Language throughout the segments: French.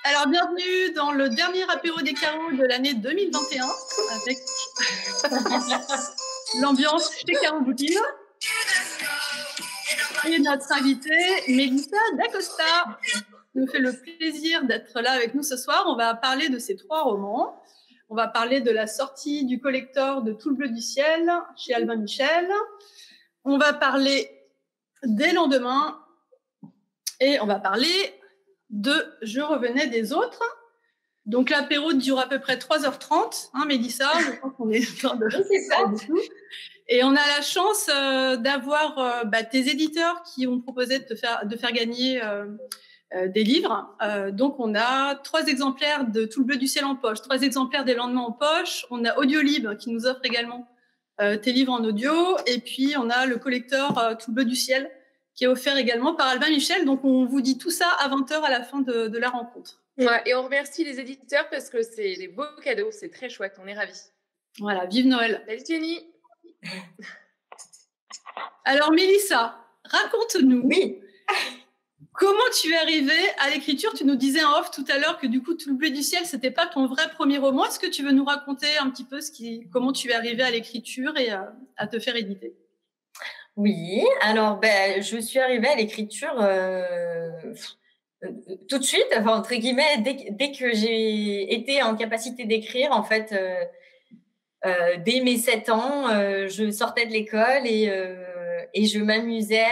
Alors, bienvenue dans le dernier apéro des carreaux de l'année 2021 avec l'ambiance chez Caro Boutine et notre invitée Mélissa D'Acosta nous fait le plaisir d'être là avec nous ce soir. On va parler de ces 3 romans. On va parler de la sortie du collector de Tout le bleu du ciel chez Albin Michel. On va parler des lendemains et on va parler de Je revenais des autres. Donc l'apéro dure à peu près 3h30, hein, Mélissa, je pense qu'on est en train de... Oui, c'est ça. Et on a la chance d'avoir tes éditeurs qui ont proposé de faire gagner des livres. Donc on a 3 exemplaires de Tout le bleu du ciel en poche, 3 exemplaires des lendemains en poche. On a Audiolib qui nous offre également tes livres en audio. Et puis on a le collector Tout le bleu du ciel qui est offert également par Albin Michel. Donc on vous dit tout ça à 20h à la fin de la rencontre. Ouais, et on remercie les éditeurs parce que c'est des beaux cadeaux, c'est très chouette, on est ravis. Voilà, vive Noël. Salut Jenny. Alors Mélissa, raconte-nous. Oui. Comment tu es arrivée à l'écriture? Tu nous disais en off tout à l'heure que du coup Tout le bleu du ciel, c'était pas ton vrai premier roman. Est-ce que tu veux nous raconter un petit peu comment tu es arrivée à l'écriture et à te faire éditer? Oui, alors je suis arrivée à l'écriture tout de suite, enfin, entre guillemets, dès que j'ai été en capacité d'écrire, en fait, dès mes 7 ans, je sortais de l'école et je m'amusais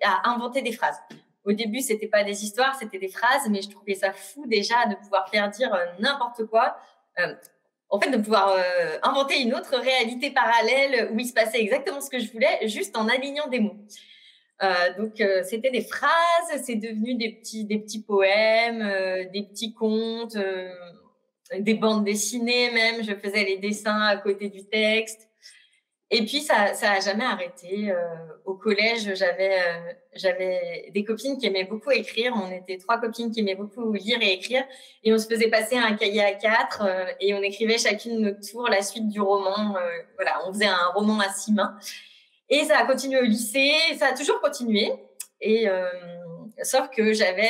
à inventer des phrases. Au début, c'était pas des histoires, c'était des phrases, mais je trouvais ça fou déjà de pouvoir faire dire n'importe quoi. En fait, de pouvoir inventer une autre réalité parallèle où il se passait exactement ce que je voulais, juste en alignant des mots. Donc, c'était des phrases, c'est devenu des petits poèmes, des petits contes, des bandes dessinées même. Je faisais les dessins à côté du texte. Et puis, ça a jamais arrêté. Au collège, j'avais des copines qui aimaient beaucoup écrire. On était 3 copines qui aimaient beaucoup lire et écrire. Et on se faisait passer un cahier à 4 et on écrivait chacune notre tour la suite du roman. Voilà, on faisait un roman à 6 mains. Et ça a continué au lycée. Ça a toujours continué. Et sauf que j'avais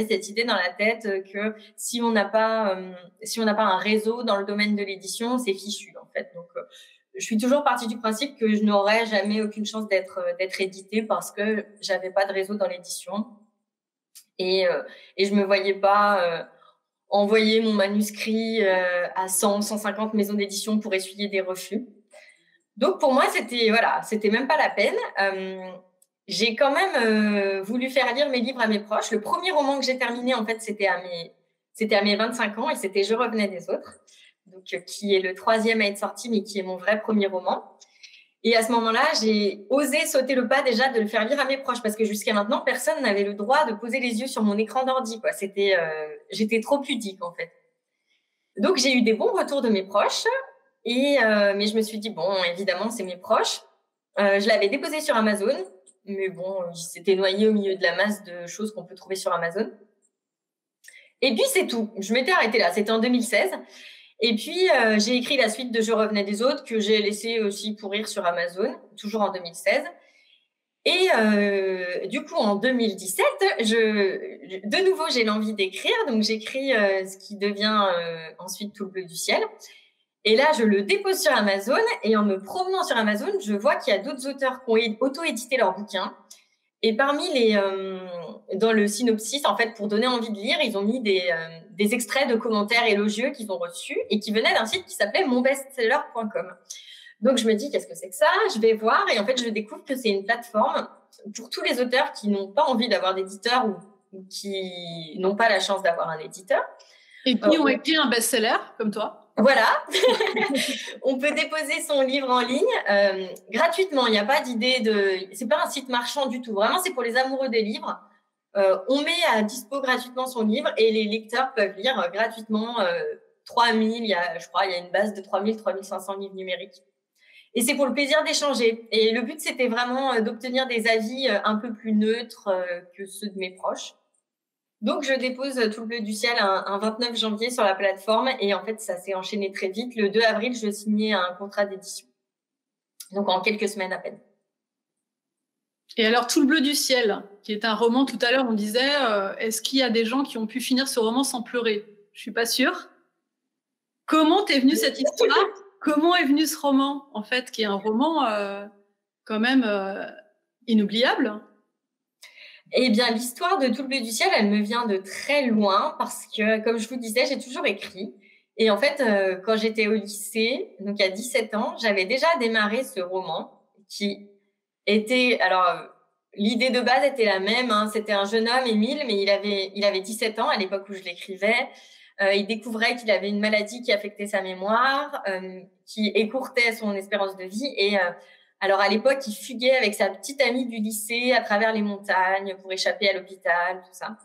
cette idée dans la tête que si on n'a pas un réseau dans le domaine de l'édition, c'est fichu en fait. Donc je suis toujours partie du principe que je n'aurais jamais aucune chance d'être éditée parce que j'avais pas de réseau dans l'édition et je me voyais pas envoyer mon manuscrit à 150 maisons d'édition pour essuyer des refus. Donc pour moi c'était même pas la peine. J'ai quand même voulu faire lire mes livres à mes proches. Le premier roman que j'ai terminé en fait c'était à mes 25 ans et c'était Je revenais des autres. Donc, qui est le 3e à être sorti, mais qui est mon vrai premier roman. Et à ce moment-là, j'ai osé sauter le pas déjà de le faire lire à mes proches, parce que jusqu'à maintenant, personne n'avait le droit de poser les yeux sur mon écran d'ordi, quoi. J'étais trop pudique, en fait. Donc, j'ai eu des bons retours de mes proches, mais je me suis dit, bon, évidemment, c'est mes proches. Je l'avais déposé sur Amazon, mais bon, il s'était noyé au milieu de la masse de choses qu'on peut trouver sur Amazon. Et puis, c'est tout. Je m'étais arrêtée là. C'était en 2016. Et puis, j'ai écrit la suite de Je revenais des autres, que j'ai laissé aussi pourrir sur Amazon, toujours en 2016. Et du coup, en 2017, de nouveau, j'ai l'envie d'écrire. Donc, j'écris ce qui devient ensuite Tout le bleu du ciel. Et là, je le dépose sur Amazon. Et en me promenant sur Amazon, je vois qu'il y a d'autres auteurs qui ont auto-édité leurs bouquins. Et parmi dans le synopsis, en fait, pour donner envie de lire, ils ont mis des extraits de commentaires élogieux qu'ils ont reçus et qui venaient d'un site qui s'appelait monbestseller.com. Donc, je me dis, qu'est-ce que c'est que ça? Je vais voir et en fait, je découvre que c'est une plateforme pour tous les auteurs qui n'ont pas envie d'avoir d'éditeur ou qui n'ont pas la chance d'avoir un éditeur. Et qui ont écrit un best-seller, comme toi. Voilà, on peut déposer son livre en ligne gratuitement. Il n'y a pas d'idée c'est pas un site marchand du tout. Vraiment, c'est pour les amoureux des livres. On met à dispo gratuitement son livre et les lecteurs peuvent lire gratuitement 3000. Je crois, il y a une base de 3000, 3500 livres numériques. Et c'est pour le plaisir d'échanger. Et le but, c'était vraiment d'obtenir des avis un peu plus neutres que ceux de mes proches. Donc, je dépose Tout le bleu du ciel un 29 janvier sur la plateforme et en fait, ça s'est enchaîné très vite. Le 2 avril, je signais un contrat d'édition. Donc, en quelques semaines à peine. Et alors, Tout le bleu du ciel, qui est un roman, tout à l'heure, on disait, est-ce qu'il y a des gens qui ont pu finir ce roman sans pleurer? Je suis pas sûre. Comment t'es venue cette histoire? Comment est venu ce roman, en fait, qui est un roman quand même inoubliable? Eh bien, l'histoire de Tout le bleu du ciel, elle me vient de très loin parce que, comme je vous disais, j'ai toujours écrit. Et en fait, quand j'étais au lycée, donc à 17 ans, j'avais déjà démarré ce roman qui était... Alors, l'idée de base était la même. Hein, c'était un jeune homme, Émile, mais il avait 17 ans à l'époque où je l'écrivais. Il découvrait qu'il avait une maladie qui affectait sa mémoire, qui écourtait son espérance de vie. Et alors, à l'époque, il fuguait avec sa petite amie du lycée à travers les montagnes pour échapper à l'hôpital, tout ça.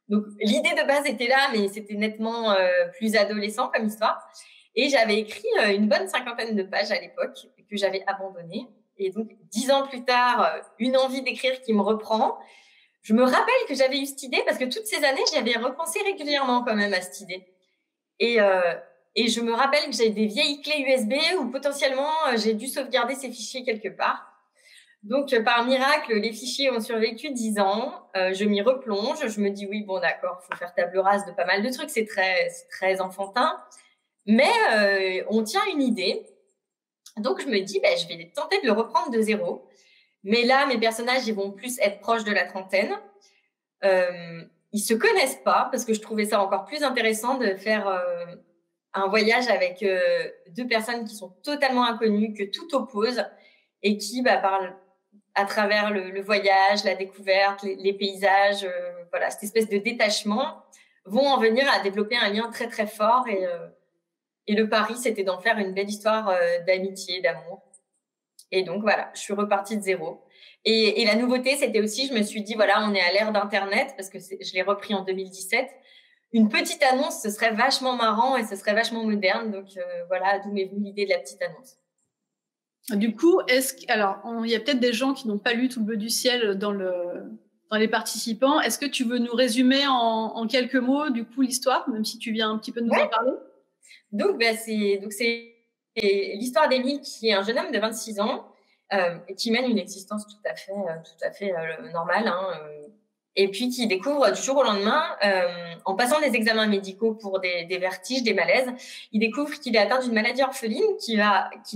Donc, l'idée de base était là, mais c'était nettement plus adolescent comme histoire. Et j'avais écrit une bonne 50aine de pages à l'époque que j'avais abandonnées. Et donc, 10 ans plus tard, une envie d'écrire qui me reprend. Je me rappelle que j'avais eu cette idée parce que toutes ces années, j'avais repensé régulièrement quand même à cette idée. Et je me rappelle que j'ai des vieilles clés USB où potentiellement j'ai dû sauvegarder ces fichiers quelque part. Donc, par miracle, les fichiers ont survécu 10 ans. Je m'y replonge. Je me dis, oui, bon, d'accord, il faut faire table rase de pas mal de trucs. C'est très enfantin. Mais on tient une idée. Donc, je me dis, je vais tenter de le reprendre de zéro. Mais là, mes personnages, ils vont plus être proches de la trentaine. Ils se connaissent pas parce que je trouvais ça encore plus intéressant de faire un voyage avec deux personnes qui sont totalement inconnues, que tout oppose et qui parlent à travers le voyage, la découverte, les paysages, voilà, cette espèce de détachement, vont en venir à développer un lien très très fort et le pari, c'était d'en faire une belle histoire d'amitié, d'amour. Et donc voilà, je suis repartie de zéro. Et la nouveauté, c'était aussi, je me suis dit, voilà, on est à l'ère d'Internet, parce que je l'ai repris en 2017. Une petite annonce, ce serait vachement marrant et ce serait vachement moderne. Donc voilà, d'où m'est venue l'idée de la petite annonce. Du coup, alors, il y a peut-être des gens qui n'ont pas lu Tout le bleu du ciel dans les participants. Est-ce que tu veux nous résumer en quelques mots, du coup, l'histoire, même si tu viens un petit peu de nous en parler? Donc, c'est l'histoire d'Émile, qui est un jeune homme de 26 ans, qui mène une existence tout à fait normale, hein, et puis qui découvre du jour au lendemain, en passant des examens médicaux pour des vertiges, des malaises, il découvre qu'il est atteint d'une maladie orpheline qui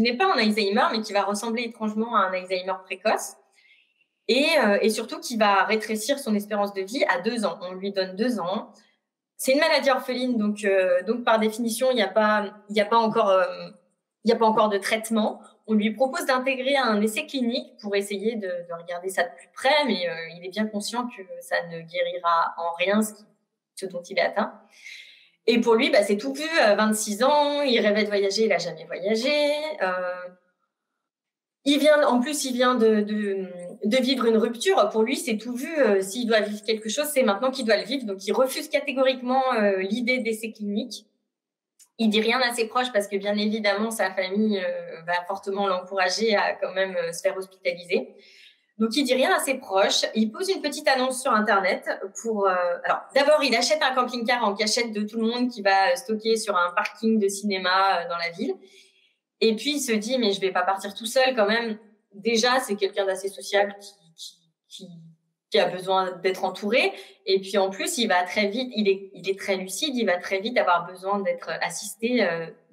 n'est pas un Alzheimer, mais qui va ressembler étrangement à un Alzheimer précoce, et surtout qui va rétrécir son espérance de vie à 2 ans. On lui donne 2 ans. C'est une maladie orpheline, donc par définition, il n'y a pas encore de traitement. On lui propose d'intégrer un essai clinique pour essayer de regarder ça de plus près, mais il est bien conscient que ça ne guérira en rien ce dont il est atteint. Et pour lui, c'est tout vu, 26 ans, il rêvait de voyager, il n'a jamais voyagé. Il vient de vivre une rupture. Pour lui, c'est tout vu. S'il doit vivre quelque chose, c'est maintenant qu'il doit le vivre. Donc, il refuse catégoriquement l'idée d'essai clinique. Il dit rien à ses proches parce que, bien évidemment, sa famille va fortement l'encourager à quand même se faire hospitaliser. Donc, il dit rien à ses proches. Il pose une petite annonce sur Internet pour... alors, d'abord, il achète un camping-car en cachette de tout le monde qui va stocker sur un parking de cinéma dans la ville. Et puis, il se dit, mais je vais pas partir tout seul quand même. Déjà, c'est quelqu'un d'assez sociable qui a besoin d'être entouré. Et puis, en plus, il va très vite, il est très lucide, il va très vite avoir besoin d'être assisté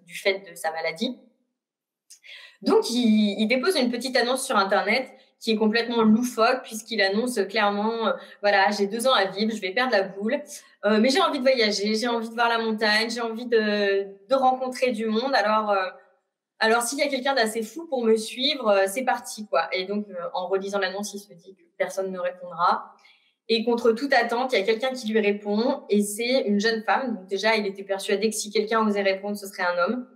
du fait de sa maladie. Donc, il dépose une petite annonce sur Internet qui est complètement loufoque puisqu'il annonce clairement, voilà, j'ai 2 ans à vivre, je vais perdre la boule, mais j'ai envie de voyager, j'ai envie de voir la montagne, j'ai envie de rencontrer du monde. Alors, s'il y a quelqu'un d'assez fou pour me suivre, c'est parti, quoi. Et donc, en relisant l'annonce, il se dit que personne ne répondra. Et contre toute attente, il y a quelqu'un qui lui répond, et c'est une jeune femme. Donc déjà, il était persuadé que si quelqu'un osait répondre, ce serait un homme.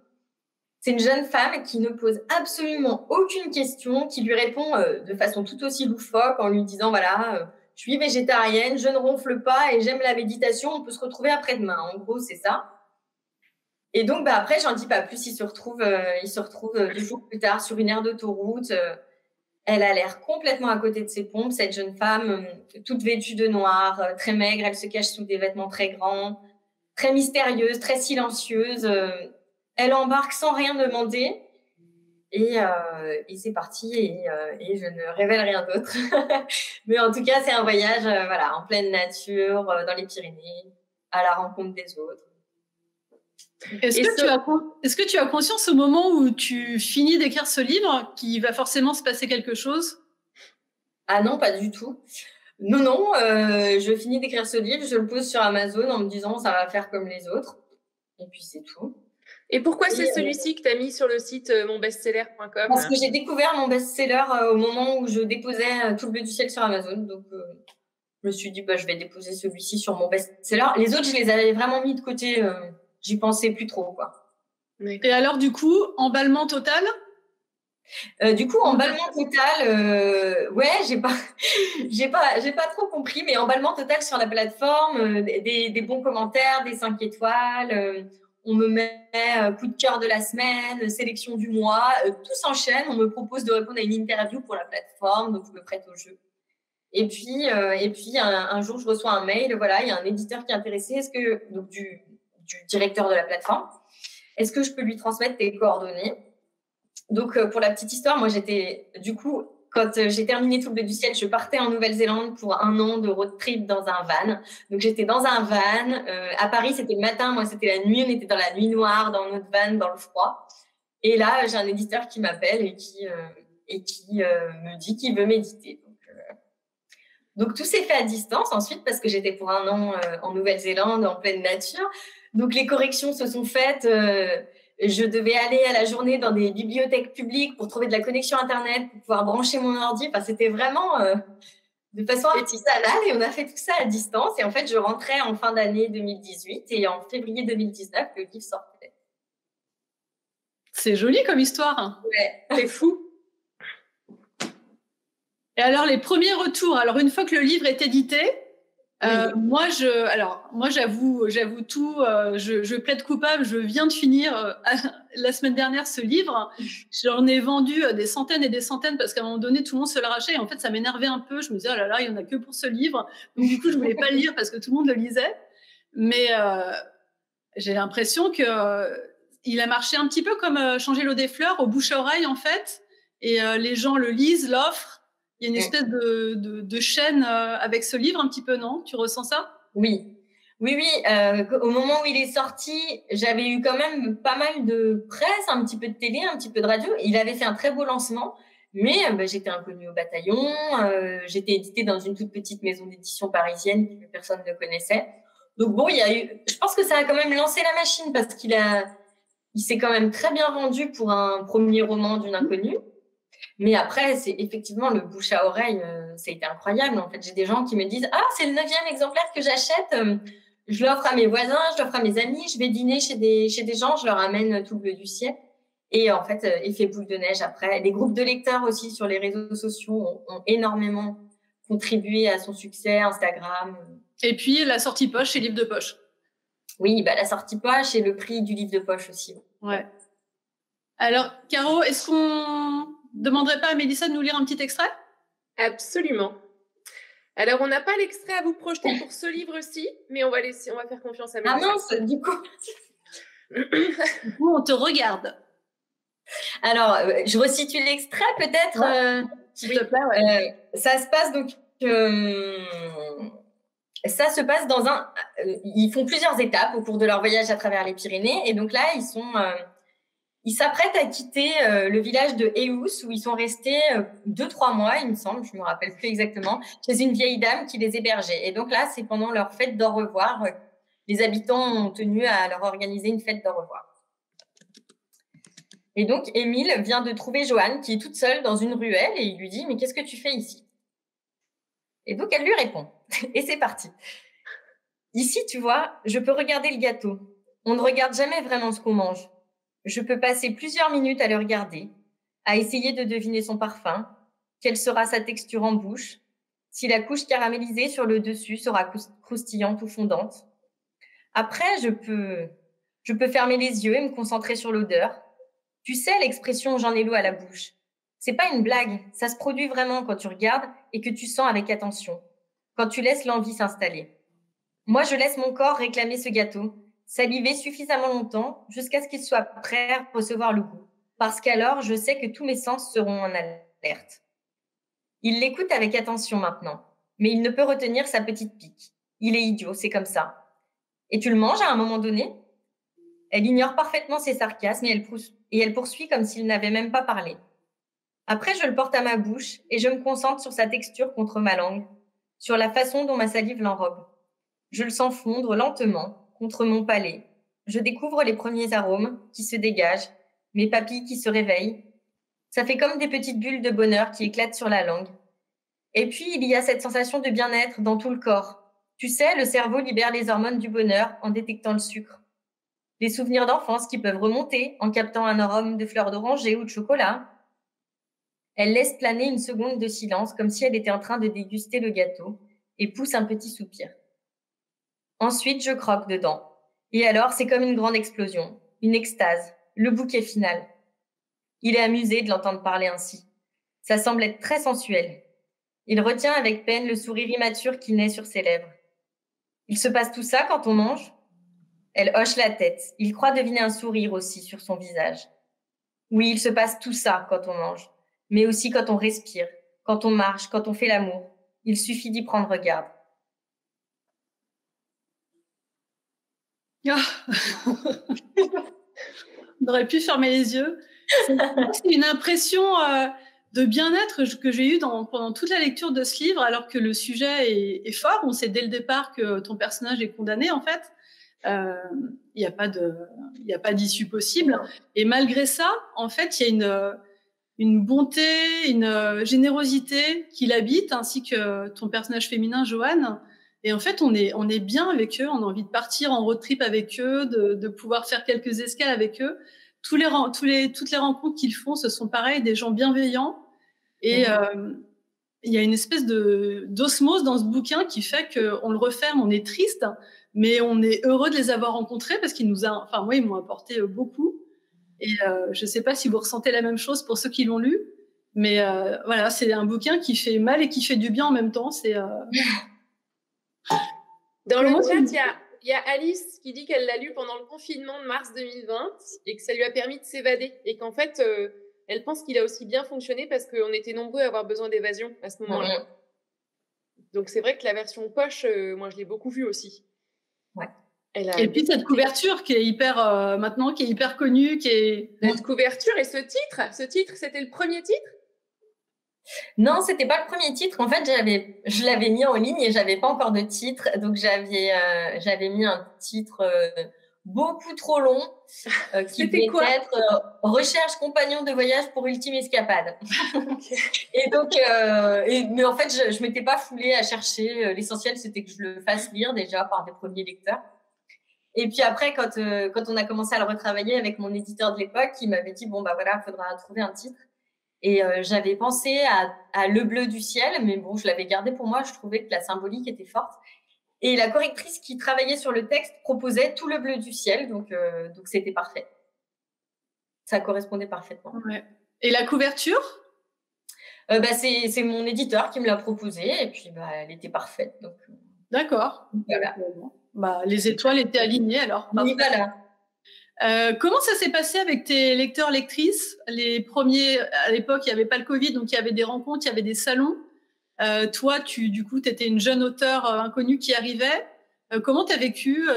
C'est une jeune femme qui ne pose absolument aucune question, qui lui répond de façon tout aussi loufoque en lui disant, voilà, je suis végétarienne, je ne ronfle pas et j'aime la méditation, on peut se retrouver après-demain. En gros, c'est ça. Et donc, après, j'en dis pas plus. Il se retrouve 2 jours plus tard sur une aire d'autoroute. Elle a l'air complètement à côté de ses pompes, cette jeune femme, toute vêtue de noir, très maigre. Elle se cache sous des vêtements très grands, très mystérieuse, très silencieuse. Elle embarque sans rien demander. Et c'est parti et je ne révèle rien d'autre. Mais en tout cas, c'est un voyage voilà, en pleine nature, dans les Pyrénées, à la rencontre des autres. Est-ce que tu as conscience au moment où tu finis d'écrire ce livre qu'il va forcément se passer quelque chose? Ah non, pas du tout. Non, je finis d'écrire ce livre, je le pose sur Amazon en me disant ça va faire comme les autres. Et puis c'est tout. Et pourquoi c'est celui-ci que tu as mis sur le site monbestseller.com? Parce que j'ai découvert mon best-seller au moment où je déposais Tout le bleu du ciel sur Amazon. Donc, je me suis dit, je vais déposer celui-ci sur mon best-seller. Les autres, je les avais vraiment mis de côté. J'y pensais plus trop, quoi. Et alors, du coup, emballement total? Emballement total, ouais, j'ai pas trop compris, mais emballement total sur la plateforme, des bons commentaires, des 5 étoiles, on me met coup de cœur de la semaine, sélection du mois, tout s'enchaîne, on me propose de répondre à une interview pour la plateforme, donc je me prête au jeu. Et puis un jour, je reçois un mail, voilà, il y a un éditeur qui est intéressé, donc du directeur de la plateforme, est-ce que je peux lui transmettre tes coordonnées? Donc, pour la petite histoire, moi, quand j'ai terminé Tout le bleu du ciel, je partais en Nouvelle-Zélande pour 1 an de road trip dans un van. Donc, j'étais dans un van. À Paris, c'était le matin. Moi, c'était la nuit. On était dans la nuit noire, dans notre van, dans le froid. Et là, j'ai un éditeur qui m'appelle et qui me dit qu'il veut m'éditer. Donc, tout s'est fait à distance ensuite parce que j'étais pour 1 an en Nouvelle-Zélande, en pleine nature. Donc, les corrections se sont faites. Je devais aller à la journée dans des bibliothèques publiques pour trouver de la connexion Internet, pour pouvoir brancher mon ordi. Enfin, c'était vraiment de façon artisanale et on a fait tout ça à distance. Et en fait, je rentrais en fin d'année 2018 et en février 2019, le livre sortait. C'est joli comme histoire. Ouais, c'est fou. Et alors, les premiers retours, alors une fois que le livre est édité, moi, j'avoue tout, je plaide coupable, je viens de finir la semaine dernière ce livre. J'en ai vendu des centaines et des centaines parce qu'à un moment donné, tout le monde se l'arrachait. Et en fait, ça m'énervait un peu. Je me disais, oh là là, il n'y en a que pour ce livre. Donc, du coup, je voulais pas le lire parce que tout le monde le lisait. Mais j'ai l'impression que il a marché un petit peu comme changer l'eau des fleurs, au bouche à oreille, en fait. Et les gens le lisent, l'offrent. Il y a une espèce de chaîne avec ce livre un petit peu, non? Tu ressens ça? Oui. Au moment où il est sorti, j'avais eu quand même pas mal de presse, un petit peu de télé, un petit peu de radio. Il avait fait un très beau lancement, mais j'étais inconnue au bataillon. J'étais éditée dans une toute petite maison d'édition parisienne que personne ne connaissait. Donc bon, je pense que ça a quand même lancé la machine parce qu'il s'est quand même très bien vendu pour un premier roman d'une inconnue. Mais après, c'est effectivement le bouche à oreille, ça a été incroyable. En fait, j'ai des gens qui me disent « Ah, c'est le 9e exemplaire que j'achète. Je l'offre à mes voisins, je l'offre à mes amis. Je vais dîner chez des gens, je leur amène Tout le bleu du ciel. » Et en fait, effet boule de neige après. Les groupes de lecteurs aussi sur les réseaux sociaux ont énormément contribué à son succès, Instagram. Et puis, la sortie poche et livre de poche. Oui, la sortie poche et le prix du livre de poche aussi. Ouais. Alors, Caro, est-ce qu'on demanderait pas à Mélissa de nous lire un petit extrait? Absolument. Alors, on n'a pas l'extrait à vous projeter pour ce livre-ci, mais on va faire confiance à Mélissa. Ah mince, du coup. Du coup, on te regarde. Alors, je resitue l'extrait peut-être. S'il te plaît, ouais. Ça se passe donc. Ça se passe dans ils font plusieurs étapes au cours de leur voyage à travers les Pyrénées, et donc là, ils s'apprêtent à quitter le village de Eus, où ils sont restés 2-3 mois, il me semble, je me rappelle plus exactement, chez une vieille dame qui les hébergeait. Et donc là, c'est pendant leur fête d'au revoir, les habitants ont tenu à leur organiser une fête d'au revoir. Et donc, Émile vient de trouver Joanne, qui est toute seule dans une ruelle, et il lui dit « Mais qu'est-ce que tu fais ici ?» Et donc, elle lui répond. Et c'est parti. « Ici, tu vois, je peux regarder le gâteau. On ne regarde jamais vraiment ce qu'on mange. Je peux passer plusieurs minutes à le regarder, à essayer de deviner son parfum, quelle sera sa texture en bouche, si la couche caramélisée sur le dessus sera croustillante ou fondante. Après, je peux fermer les yeux et me concentrer sur l'odeur. Tu sais l'expression « j'en ai l'eau à la bouche ». C'est pas une blague, ça se produit vraiment quand tu regardes et que tu sens avec attention, quand tu laisses l'envie s'installer. Moi, je laisse mon corps réclamer ce gâteau, saliver suffisamment longtemps jusqu'à ce qu'il soit prêt à recevoir le goût. parce qu'alors je sais que tous mes sens seront en alerte. Il l'écoute avec attention maintenant, mais il ne peut retenir sa petite pique. Il est idiot, c'est comme ça. Et tu le manges à un moment donné? Elle ignore parfaitement ses sarcasmes et elle poursuit comme s'il n'avait même pas parlé. Après, je le porte à ma bouche et je me concentre sur sa texture contre ma langue, sur la façon dont ma salive l'enrobe. Je le sens fondre lentement contre mon palais. Je découvre les premiers arômes qui se dégagent, mes papilles qui se réveillent. Ça fait comme des petites bulles de bonheur qui éclatent sur la langue. Et puis, il y a cette sensation de bien-être dans tout le corps. Tu sais, le cerveau libère les hormones du bonheur en détectant le sucre. Des souvenirs d'enfance qui peuvent remonter en captant un arôme de fleurs d'oranger ou de chocolat. Elle laisse planer une seconde de silence comme si elle était en train de déguster le gâteau et pousse un petit soupir. Ensuite, je croque dedans. Et alors, c'est comme une grande explosion, une extase, le bouquet final. Il est amusé de l'entendre parler ainsi. Ça semble être très sensuel. Il retient avec peine le sourire immature qui naît sur ses lèvres. Il se passe tout ça quand on mange? Elle hoche la tête. Il croit deviner un sourire aussi sur son visage. Oui, il se passe tout ça quand on mange, mais aussi quand on respire, quand on marche, quand on fait l'amour. Il suffit d'y prendre garde. Ah. On aurait pu fermer les yeux. C'est une impression de bien-être que j'ai eue pendant toute la lecture de ce livre, alors que le sujet est fort. On sait dès le départ que ton personnage est condamné, en fait. Il n'y a pas d'issue possible. Et malgré ça, en fait, il y a une bonté, une générosité qui l'habite, ainsi que ton personnage féminin, Joanne. Et en fait, on est bien avec eux. On a envie de partir en road trip avec eux, de pouvoir faire quelques escales avec eux. Toutes les rencontres qu'ils font, ce sont pareil, des gens bienveillants. Et il y a une espèce d'osmose dans ce bouquin qui fait qu'on le referme, on est triste, mais on est heureux de les avoir rencontrés parce moi, ils m'ont apporté beaucoup. Et je ne sais pas si vous ressentez la même chose pour ceux qui l'ont lu, mais voilà, c'est un bouquin qui fait mal et qui fait du bien en même temps. Dans le chat, il y a Alice qui dit qu'elle l'a lu pendant le confinement de mars 2020 et que ça lui a permis de s'évader et qu'en fait, elle pense qu'il a aussi bien fonctionné parce qu'on était nombreux à avoir besoin d'évasion à ce moment-là. Donc c'est vrai que la version poche, moi je l'ai beaucoup vue aussi. Ouais. Et puis cette couverture qui est hyper maintenant, qui est hyper connue, cette couverture et ce titre, c'était le premier titre? Non, c'était pas le premier titre. En fait, je l'avais mis en ligne et j'avais pas encore de titre, donc j'avais mis un titre beaucoup trop long qui devait être Recherche compagnon de voyage pour ultime escapade. Okay. Et donc, mais en fait, je m'étais pas foulée à chercher. L'essentiel, c'était que je le fasse lire déjà par des premiers lecteurs. Et puis après, quand on a commencé à le retravailler avec mon éditeur de l'époque, il m'avait dit bon bah voilà, faudra trouver un titre. Et j'avais pensé à Le bleu du ciel, mais bon, je l'avais gardé pour moi. Je trouvais que la symbolique était forte. Et la correctrice qui travaillait sur le texte proposait tout le bleu du ciel, donc c'était parfait. Ça correspondait parfaitement. Ouais. Et la couverture? C'est mon éditeur qui me l'a proposée, et puis elle était parfaite. Donc, d'accord. Voilà. Les étoiles étaient alignées alors. Oui, voilà. Comment ça s'est passé avec tes lecteurs, lectrices? Les premiers, à l'époque, il n'y avait pas le Covid, donc il y avait des rencontres, il y avait des salons. Toi, du coup, tu étais une jeune auteure inconnue qui arrivait. Comment tu as vécu,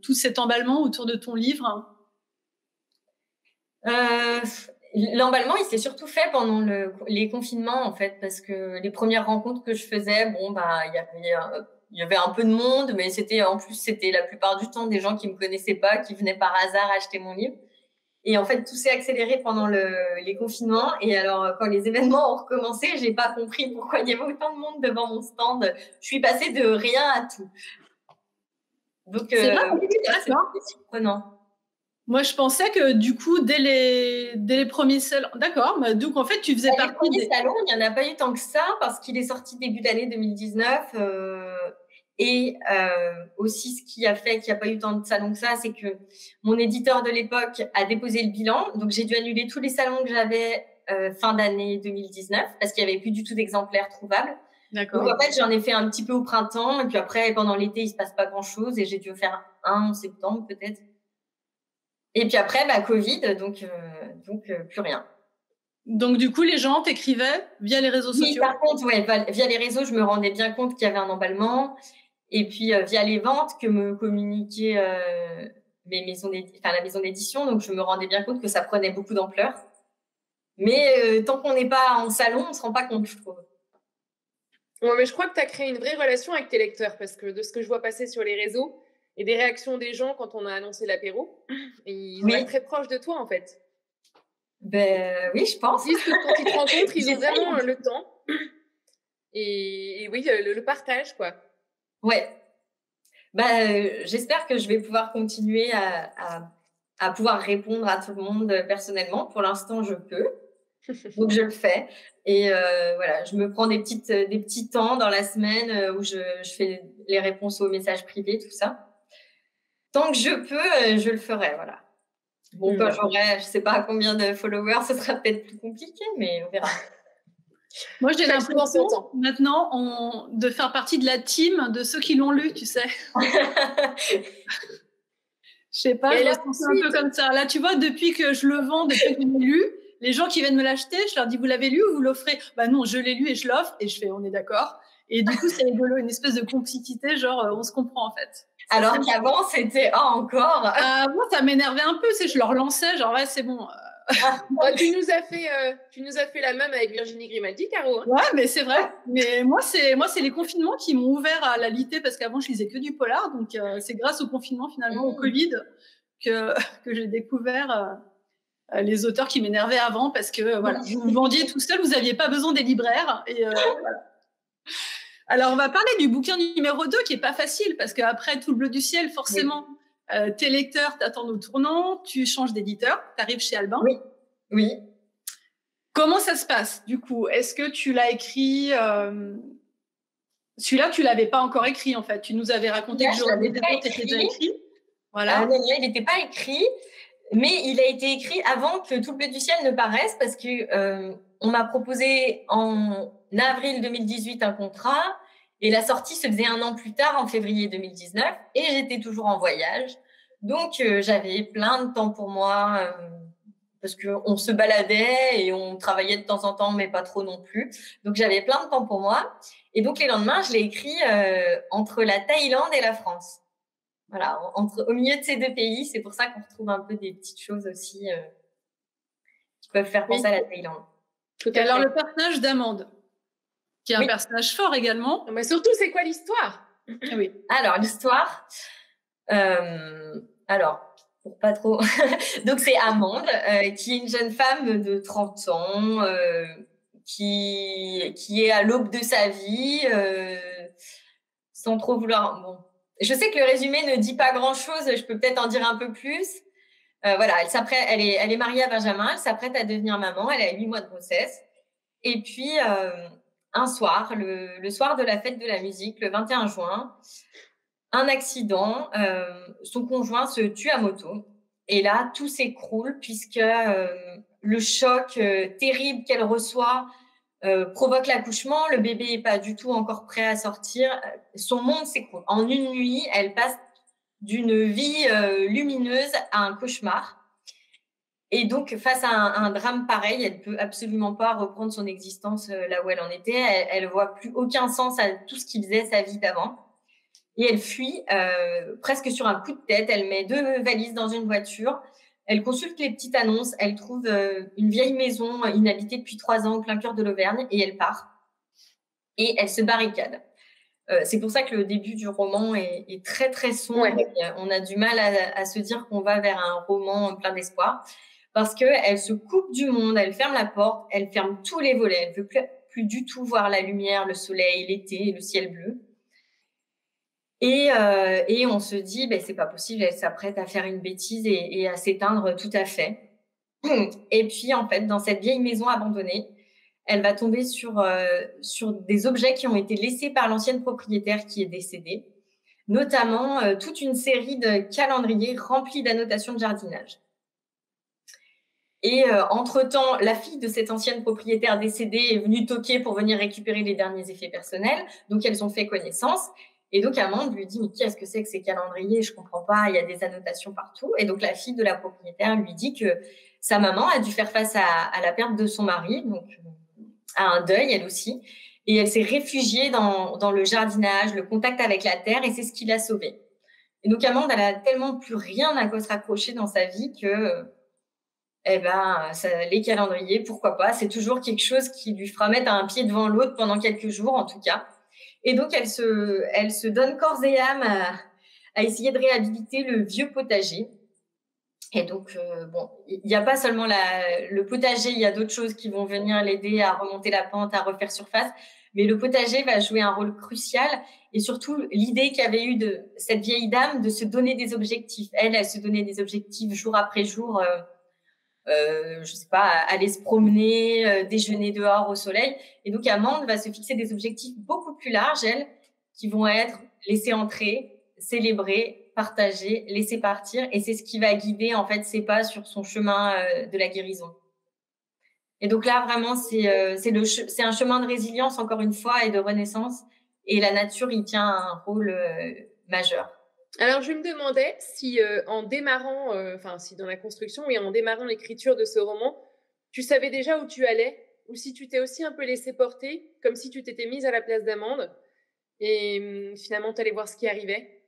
tout cet emballement autour de ton livre? L'emballement, il s'est surtout fait pendant les confinements, en fait, parce que les premières rencontres que je faisais, il y avait un peu de monde, mais c'était la plupart du temps des gens qui me connaissaient pas, qui venaient par hasard acheter mon livre. Et en fait, tout s'est accéléré pendant les confinements. Et alors, quand les événements ont recommencé, j'ai pas compris pourquoi il y avait autant de monde devant mon stand. Je suis passée de rien à tout. Donc, c'est surprenant. Moi, je pensais que du coup, dès les premiers salons, d'accord. Donc en fait, tu faisais partie des salons. Il n'y en a pas eu tant que ça parce qu'il est sorti début d'année 2019. Et aussi, ce qui a fait qu'il n'y a pas eu tant de salons que ça, c'est que mon éditeur de l'époque a déposé le bilan. Donc, j'ai dû annuler tous les salons que j'avais fin d'année 2019 parce qu'il n'y avait plus du tout d'exemplaires trouvables. D'accord. Donc, en fait, j'en ai fait un petit peu au printemps. Et puis après, pendant l'été, il ne se passe pas grand-chose. Et j'ai dû en faire un en septembre, peut-être. Et puis après, Covid, donc plus rien. Donc, du coup, les gens t'écrivaient via les réseaux sociaux? Oui, par contre, via les réseaux, je me rendais bien compte qu'il y avait un emballement. Et puis, via les ventes que me communiquaient la maison d'édition, donc je me rendais bien compte que ça prenait beaucoup d'ampleur. Mais tant qu'on n'est pas en salon, on ne se rend pas compte, je trouve. Ouais, mais je crois que tu as créé une vraie relation avec tes lecteurs, parce que de ce que je vois passer sur les réseaux et des réactions des gens quand on a annoncé l'apéro, ils ont l'air très proches de toi, en fait. Oui, je pense. Ils disent que quand ils te rencontrent, ils ont vraiment le temps. Et oui, le partage, quoi. Ouais. J'espère que je vais pouvoir continuer à pouvoir répondre à tout le monde personnellement. Pour l'instant, je peux. Donc, je le fais. Et voilà, je me prends des petits temps dans la semaine où je fais les réponses aux messages privés, tout ça. Tant que je peux, je le ferai, voilà. Bon, quand j'aurai, je sais pas combien de followers, ce sera peut-être plus compliqué, mais on verra. Moi, j'ai l'impression maintenant de faire partie de la team de ceux qui l'ont lu, tu sais. Je sais pas, je me sens un peu comme ça. Là, tu vois, depuis que je le vends, depuis que je l'ai lu, les gens qui viennent me l'acheter, je leur dis, vous l'avez lu ou vous l'offrez? Bah non, je l'ai lu et je l'offre. Et je fais, on est d'accord. Et du coup, c'est rigolo, une espèce de complicité, genre, on se comprend en fait. Alors qu'avant, c'était encore. Moi, ça m'énervait un peu, je leur lançais, genre, ouais, c'est bon. Tu nous as fait la même avec Virginie Grimaldi, Caro. Hein. Ouais, mais c'est vrai. Mais moi, c'est les confinements qui m'ont ouvert à la littérature parce qu'avant, je lisais que du polar. Donc, c'est grâce au confinement, finalement, au Covid, que j'ai découvert les auteurs qui m'énervaient avant parce que, voilà, vous vendiez tout seul, vous n'aviez pas besoin des libraires. Et voilà. Alors, on va parler du bouquin numéro 2 qui est pas facile parce qu'après Tout le bleu du ciel, forcément, tes lecteurs t'attendent au tournant, tu changes d'éditeur, tu arrives chez Albin. Oui. Comment ça se passe, du coup? Est-ce que tu l'as écrit Celui-là, tu l'avais pas encore écrit, en fait. Tu nous avais raconté que Jour des démons était déjà écrit. Voilà. Non, il n'était pas écrit, mais il a été écrit avant que Tout le bleu du ciel ne paraisse parce que on m'a proposé en avril 2018 un contrat et la sortie se faisait 1 an plus tard, en février 2019, et j'étais toujours en voyage. Donc, j'avais plein de temps pour moi parce qu'on se baladait et on travaillait de temps en temps, mais pas trop non plus. Donc, j'avais plein de temps pour moi. Et donc, les lendemains, je l'ai écrit entre la Thaïlande et la France. Voilà, au milieu de ces deux pays. C'est pour ça qu'on retrouve un peu des petites choses aussi qui peuvent faire penser à la Thaïlande. Alors, le personnage d'Amande, qui est un personnage fort également. Mais surtout, c'est quoi l'histoire? Oui. Alors, l'histoire... pour pas trop... Donc, c'est Amande, qui est une jeune femme de 30 ans, qui est à l'aube de sa vie, sans trop vouloir... Bon. Je sais que le résumé ne dit pas grand-chose, je peux peut-être en dire un peu plus. Voilà, elle est mariée à Benjamin, elle s'apprête à devenir maman, elle a 8 mois de grossesse. Et puis, un soir, le soir de la fête de la musique, le 21 juin, un accident, son conjoint se tue à moto. Et là, tout s'écroule puisque le choc terrible qu'elle reçoit provoque l'accouchement. Le bébé n'est pas du tout encore prêt à sortir. Son monde s'écroule. En une nuit, elle passe d'une vie lumineuse à un cauchemar. Et donc, face à un drame pareil, elle ne peut absolument pas reprendre son existence là où elle en était. Elle ne voit plus aucun sens à tout ce qui faisait sa vie d'avant. Et elle fuit presque sur un coup de tête. Elle met 2 valises dans une voiture. Elle consulte les petites annonces. Elle trouve une vieille maison inhabitée depuis 3 ans au plein cœur de l'Auvergne et elle part. Et elle se barricade. C'est pour ça que le début du roman est très, très sombre. Ouais. On a du mal à se dire qu'on va vers un roman plein d'espoir parce qu'elle se coupe du monde, elle ferme la porte, elle ferme tous les volets. Elle ne veut plus du tout voir la lumière, le soleil, l'été, le ciel bleu. Et on se dit, c'est pas possible, elle s'apprête à faire une bêtise et à s'éteindre tout à fait. Et puis, en fait, dans cette vieille maison abandonnée, elle va tomber sur des objets qui ont été laissés par l'ancienne propriétaire qui est décédée, notamment toute une série de calendriers remplis d'annotations de jardinage. Et entre-temps, la fille de cette ancienne propriétaire décédée est venue toquer pour venir récupérer les derniers effets personnels. Donc, elles ont fait connaissance. Et donc, Amande lui dit, mais qu'est-ce que c'est que ces calendriers? Je comprends pas, il y a des annotations partout. Et donc, la fille de la propriétaire lui dit que sa maman a dû faire face à la perte de son mari, donc à un deuil, elle aussi. Et elle s'est réfugiée dans le jardinage, le contact avec la terre, et c'est ce qui l'a sauvée. Et donc, Amande, elle a tellement plus rien à quoi se raccrocher dans sa vie que, les calendriers, pourquoi pas, c'est toujours quelque chose qui lui fera mettre un pied devant l'autre pendant quelques jours, en tout cas. Et donc, elle se donne corps et âme à essayer de réhabiliter le vieux potager. Et donc, il n'y a pas seulement le potager, il y a d'autres choses qui vont venir l'aider à remonter la pente, à refaire surface. Mais le potager va jouer un rôle crucial. Et surtout, l'idée qu'avait eue de cette vieille dame de se donner des objectifs. Elle se donnait des objectifs jour après jour. Je sais pas, aller se promener, déjeuner dehors au soleil. Et donc, Amande va se fixer des objectifs beaucoup plus larges, elle, qui vont être laisser entrer, célébrer, partager, laisser partir. Et c'est ce qui va guider, en fait, ses pas sur son chemin de la guérison. Et donc là, vraiment, c'est un chemin de résilience, encore une fois, et de renaissance. Et la nature y tient un rôle majeur. Alors, je me demandais si en démarrant, si dans la construction et en démarrant l'écriture de ce roman, tu savais déjà où tu allais, ou si tu t'es aussi un peu laissé porter, comme si tu t'étais mise à la place d'Amande, et finalement, tu allais voir ce qui arrivait.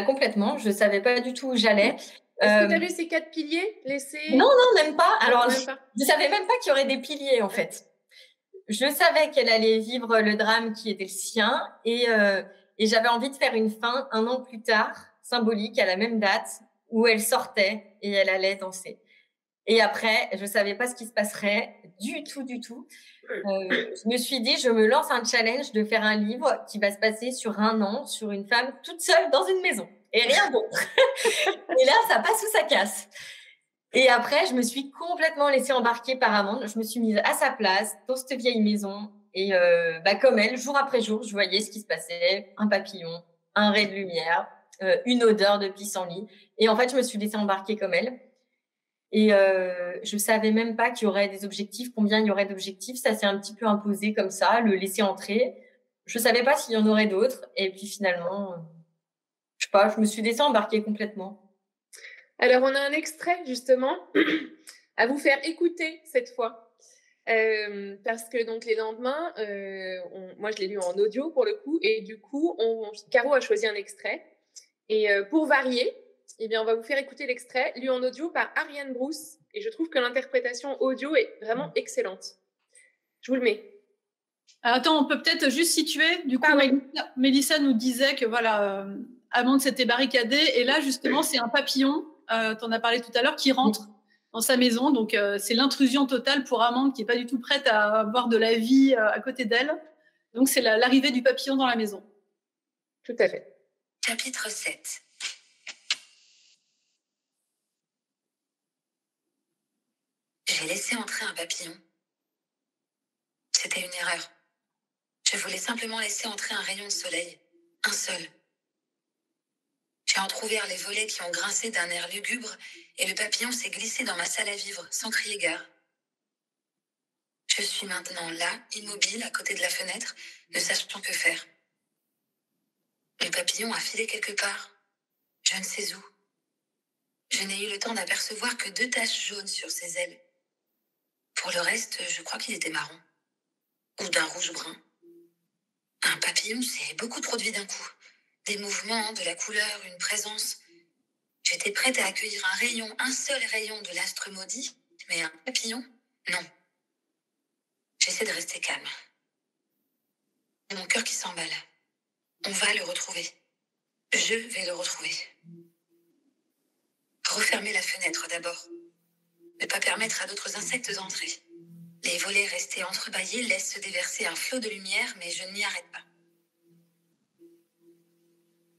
Complètement, je savais pas du tout où j'allais. Est-ce que tu avais ces 4 piliers laissés? Non, même pas. Alors, je savais même pas qu'il y aurait des piliers, en fait. Je savais qu'elle allait vivre le drame qui était le sien, et j'avais envie de faire une fin 1 an plus tard, symbolique, à la même date, où elle sortait et elle allait danser. Et après, je savais pas ce qui se passerait du tout. Je me suis dit, je me lance un challenge de faire un livre qui va se passer sur 1 an, sur une femme toute seule dans une maison, et rien d'autre. Et là, ça passe ou ça casse. Et après, je me suis complètement laissée embarquer par Amande. Je me suis mise à sa place, dans cette vieille maison. Et comme elle, jour après jour, je voyais ce qui se passait. Un papillon, un ray de lumière, une odeur de pissenlit. Et en fait, je me suis laissée embarquer comme elle. Et je savais même pas qu'il y aurait des objectifs, combien il y aurait d'objectifs. Ça s'est un petit peu imposé comme ça, le laisser entrer. Je savais pas s'il y en aurait d'autres. Et puis finalement, je sais pas, je me suis laissée embarquer complètement. Alors, on a un extrait, justement, à vous faire écouter cette fois. Parce que donc les lendemains, moi je l'ai lu en audio pour le coup, et du coup, Caro a choisi un extrait. Et pour varier, on va vous faire écouter l'extrait lu en audio par Ariane Brousse. Et je trouve que l'interprétation audio est vraiment excellente. Je vous le mets. Attends, on peut peut-être juste situer. Du coup, Mélissa nous disait que voilà, Amande s'était barricadée. Et là, justement, c'est un papillon, tu en as parlé tout à l'heure, qui rentre dans sa maison. Donc, c'est l'intrusion totale pour Amande qui n'est pas du tout prête à avoir de la vie à côté d'elle. Donc, c'est l'arrivée du papillon dans la maison. Tout à fait. Chapitre 7. J'ai laissé entrer un papillon. C'était une erreur. Je voulais simplement laisser entrer un rayon de soleil. Un seul. J'ai entrouvert les volets qui ont grincé d'un air lugubre et le papillon s'est glissé dans ma salle à vivre sans crier gare. Je suis maintenant là, immobile, à côté de la fenêtre, ne sachant que faire. Le papillon a filé quelque part. Je ne sais où. Je n'ai eu le temps d'apercevoir que 2 taches jaunes sur ses ailes. Pour le reste, je crois qu'il était marron. Ou d'un rouge-brun. Un papillon, c'est beaucoup trop de vie d'un coup. Des mouvements, de la couleur, une présence. J'étais prête à accueillir un seul rayon de l'astre maudit, mais un papillon, non. J'essaie de rester calme. C'est mon cœur qui s'emballe. On va le retrouver. Je vais le retrouver. Refermer la fenêtre d'abord. Ne pas permettre à d'autres insectes d'entrer. Les volets restés entrebâillés laissent se déverser un flot de lumière, mais je n'y arrête pas.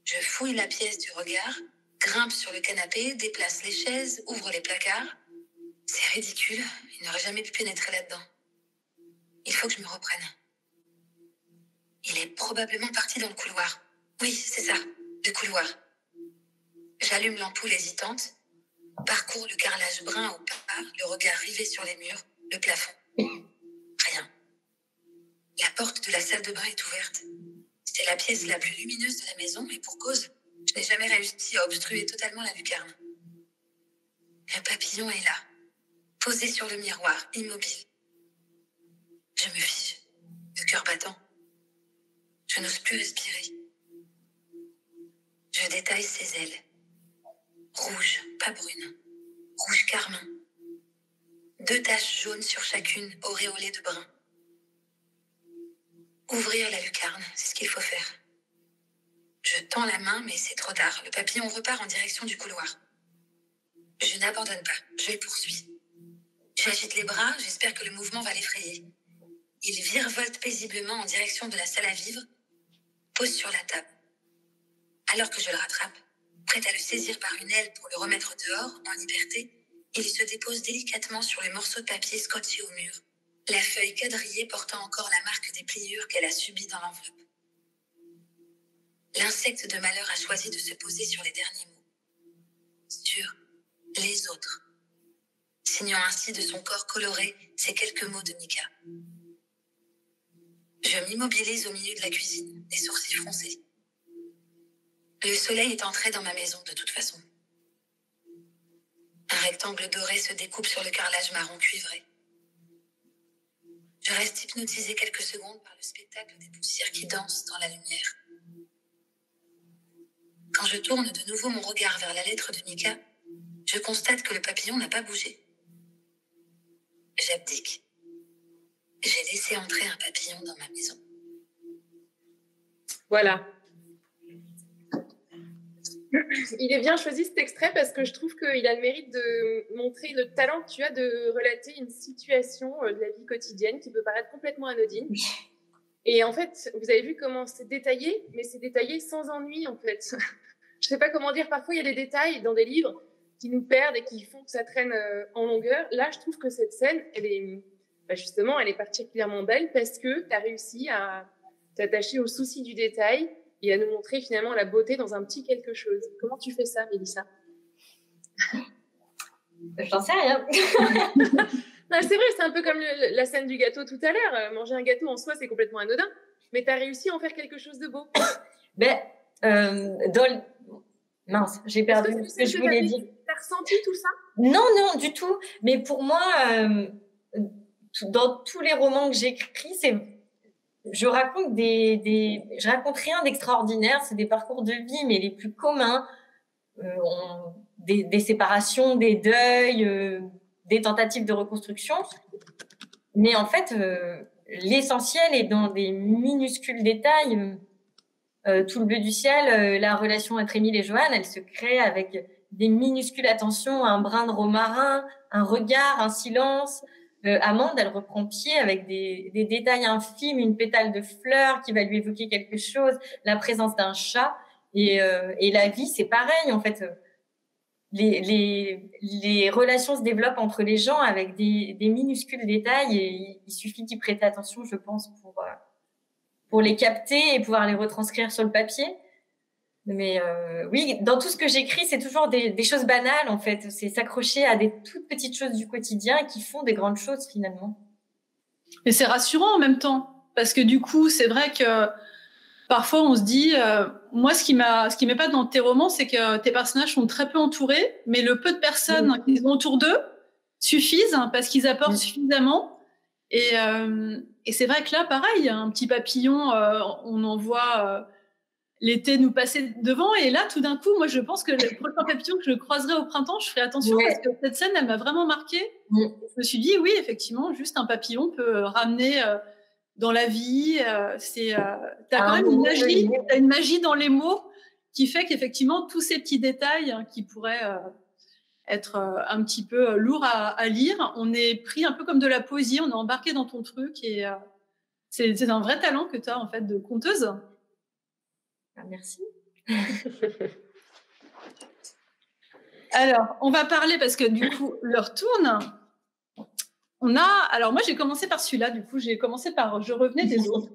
Je fouille la pièce du regard, grimpe sur le canapé, déplace les chaises, ouvre les placards. C'est ridicule, il n'aurait jamais pu pénétrer là-dedans. Il faut que je me reprenne. Il est probablement parti dans le couloir. Oui, c'est ça, le couloir. J'allume l'ampoule hésitante, parcours le carrelage brun au pas, le regard rivé sur les murs, le plafond. Rien. La porte de la salle de bain est ouverte. C'est la pièce la plus lumineuse de la maison et pour cause, je n'ai jamais réussi à obstruer totalement la lucarne. Le papillon est là, posé sur le miroir, immobile. Je me fige, le cœur battant. Je n'ose plus respirer. Je détaille ses ailes. Rouge, pas brune. Rouge carmin. 2 taches jaunes sur chacune, auréolées de brun. Ouvrir la lucarne, c'est ce qu'il faut faire. Je tends la main, mais c'est trop tard. Le papillon repart en direction du couloir. Je n'abandonne pas, je le poursuis. J'agite les bras, j'espère que le mouvement va l'effrayer. Il virevolte paisiblement en direction de la salle à vivre, pose sur la table. Alors que je le rattrape, prêt à le saisir par une aile pour le remettre dehors, en liberté, il se dépose délicatement sur le morceau de papier scotché au mur, la feuille quadrillée portant encore la marque des pliures qu'elle a subies dans l'enveloppe. L'insecte de malheur a choisi de se poser sur les derniers mots. Sur les autres. Signant ainsi de son corps coloré ces quelques mots de Nika. Je m'immobilise au milieu de la cuisine, les sourcils froncés. Le soleil est entré dans ma maison de toute façon. Un rectangle doré se découpe sur le carrelage marron cuivré. Je reste hypnotisée quelques secondes par le spectacle des poussières qui dansent dans la lumière. Quand je tourne de nouveau mon regard vers la lettre de Nika, je constate que le papillon n'a pas bougé. J'abdique. J'ai laissé entrer un papillon dans ma maison. Voilà. Il est bien choisi cet extrait parce que je trouve qu'il a le mérite de montrer le talent que tu as de relater une situation de la vie quotidienne qui peut paraître complètement anodine. Et en fait, vous avez vu comment c'est détaillé, mais c'est détaillé sans ennui en fait. Je sais pas comment dire, parfois il y a des détails dans des livres qui nous perdent et qui font que ça traîne en longueur. Là, je trouve que cette scène, elle est particulièrement belle parce que tu as réussi à t'attacher au souci du détail et à nous montrer finalement la beauté dans un petit quelque chose. Comment tu fais ça, Mélissa? J'en sais rien. Non, c'est vrai, c'est un peu comme la scène du gâteau tout à l'heure. Manger un gâteau en soi, c'est complètement anodin. Mais tu as réussi à en faire quelque chose de beau. Mince, j'ai perdu ce que je voulais dire. Tu as ressenti tout ça? Non, du tout. Mais pour moi, dans tous les romans que j'écris, je raconte je raconte rien d'extraordinaire. C'est des parcours de vie, mais les plus communs. Des séparations, des deuils, des tentatives de reconstruction. Mais en fait, l'essentiel est dans des minuscules détails. Tout le bleu du ciel, la relation entre Émile et Joanne, elle se crée avec des minuscules attentions, un brin de romarin, un regard, un silence. Amande, elle reprend pied avec des détails infimes, une pétale de fleur qui va lui évoquer quelque chose, la présence d'un chat. Et la vie, c'est pareil, en fait. Les relations se développent entre les gens avec des minuscules détails et il suffit d'y prêter attention, je pense, pour les capter et pouvoir les retranscrire sur le papier. Mais oui, dans tout ce que j'écris, c'est toujours des choses banales, en fait. C'est s'accrocher à des toutes petites choses du quotidien qui font des grandes choses, finalement. Et c'est rassurant en même temps, parce que du coup, c'est vrai que parfois, on se dit... moi, ce qui m'épate dans tes romans, c'est que tes personnages sont très peu entourés, mais le peu de personnes qu'ils ont autour d'eux suffisent, parce qu'ils apportent suffisamment. Et c'est vrai que là, pareil, un petit papillon, on en voit l'été nous passer devant. Et là, tout d'un coup, moi, je pense que le prochain papillon que je croiserai au printemps, je ferai attention parce que cette scène, elle m'a vraiment marquée. Je me suis dit, oui, effectivement, juste un papillon peut ramener dans la vie. T'as quand même une magie dans les mots qui fait qu'effectivement, tous ces petits détails qui pourraient... être un petit peu lourd à lire. On est pris un peu comme de la poésie, on est embarqué dans ton truc et c'est un vrai talent que tu as en fait de conteuse. Merci. Alors, on va parler parce que du coup, l'heure tourne. Alors moi j'ai commencé par celui-là, du coup j'ai commencé par Je revenais des autres.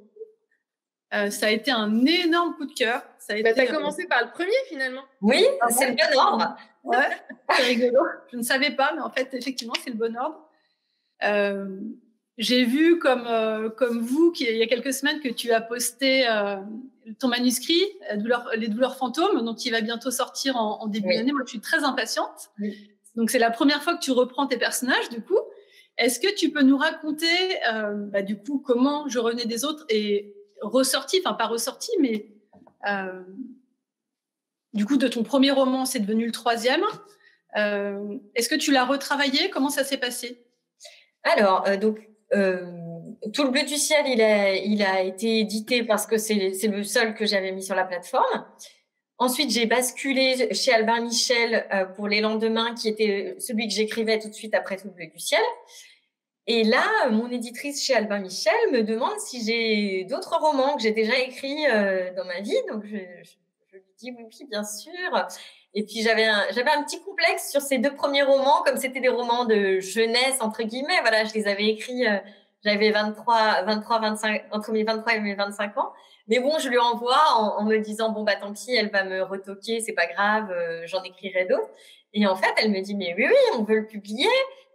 Ça a été un énorme coup de cœur. T'as commencé par le premier finalement. Oui, c'est le bon ordre. Ouais, c'est rigolo. Je ne savais pas, mais en fait, effectivement, c'est le bon ordre. j'ai vu comme vous qu'il y a quelques semaines que tu as posté ton manuscrit Les douleurs fantômes, donc qui va bientôt sortir en début d'année. Moi, je suis très impatiente. Oui. Donc, c'est la première fois que tu reprends tes personnages, du coup. Est-ce que tu peux nous raconter, du coup, comment Je revenais des autres est ressorti, enfin pas ressorti, mais du coup, de ton premier roman, c'est devenu le 3e. Est-ce que tu l'as retravaillé? Comment ça s'est passé? Alors, Tout le bleu du ciel, il a été édité parce que c'est le seul que j'avais mis sur la plateforme. Ensuite, j'ai basculé chez Albin Michel pour Les Lendemains, qui était celui que j'écrivais tout de suite après Tout le bleu du ciel. Et là, mon éditrice chez Albin Michel me demande si j'ai d'autres romans que j'ai déjà écrits dans ma vie. Donc, je lui dis oui, bien sûr. Et puis, j'avais un petit complexe sur ces 2 premiers romans, comme c'était des romans de jeunesse, entre guillemets. Voilà, je les avais écrits, j'avais 25, entre mes 23 et mes 25 ans. Mais bon, je lui envoie en me disant, bon, tant pis, elle va me retoquer, c'est pas grave, j'en écrirai d'autres. Et en fait, elle me dit, mais oui, on veut le publier.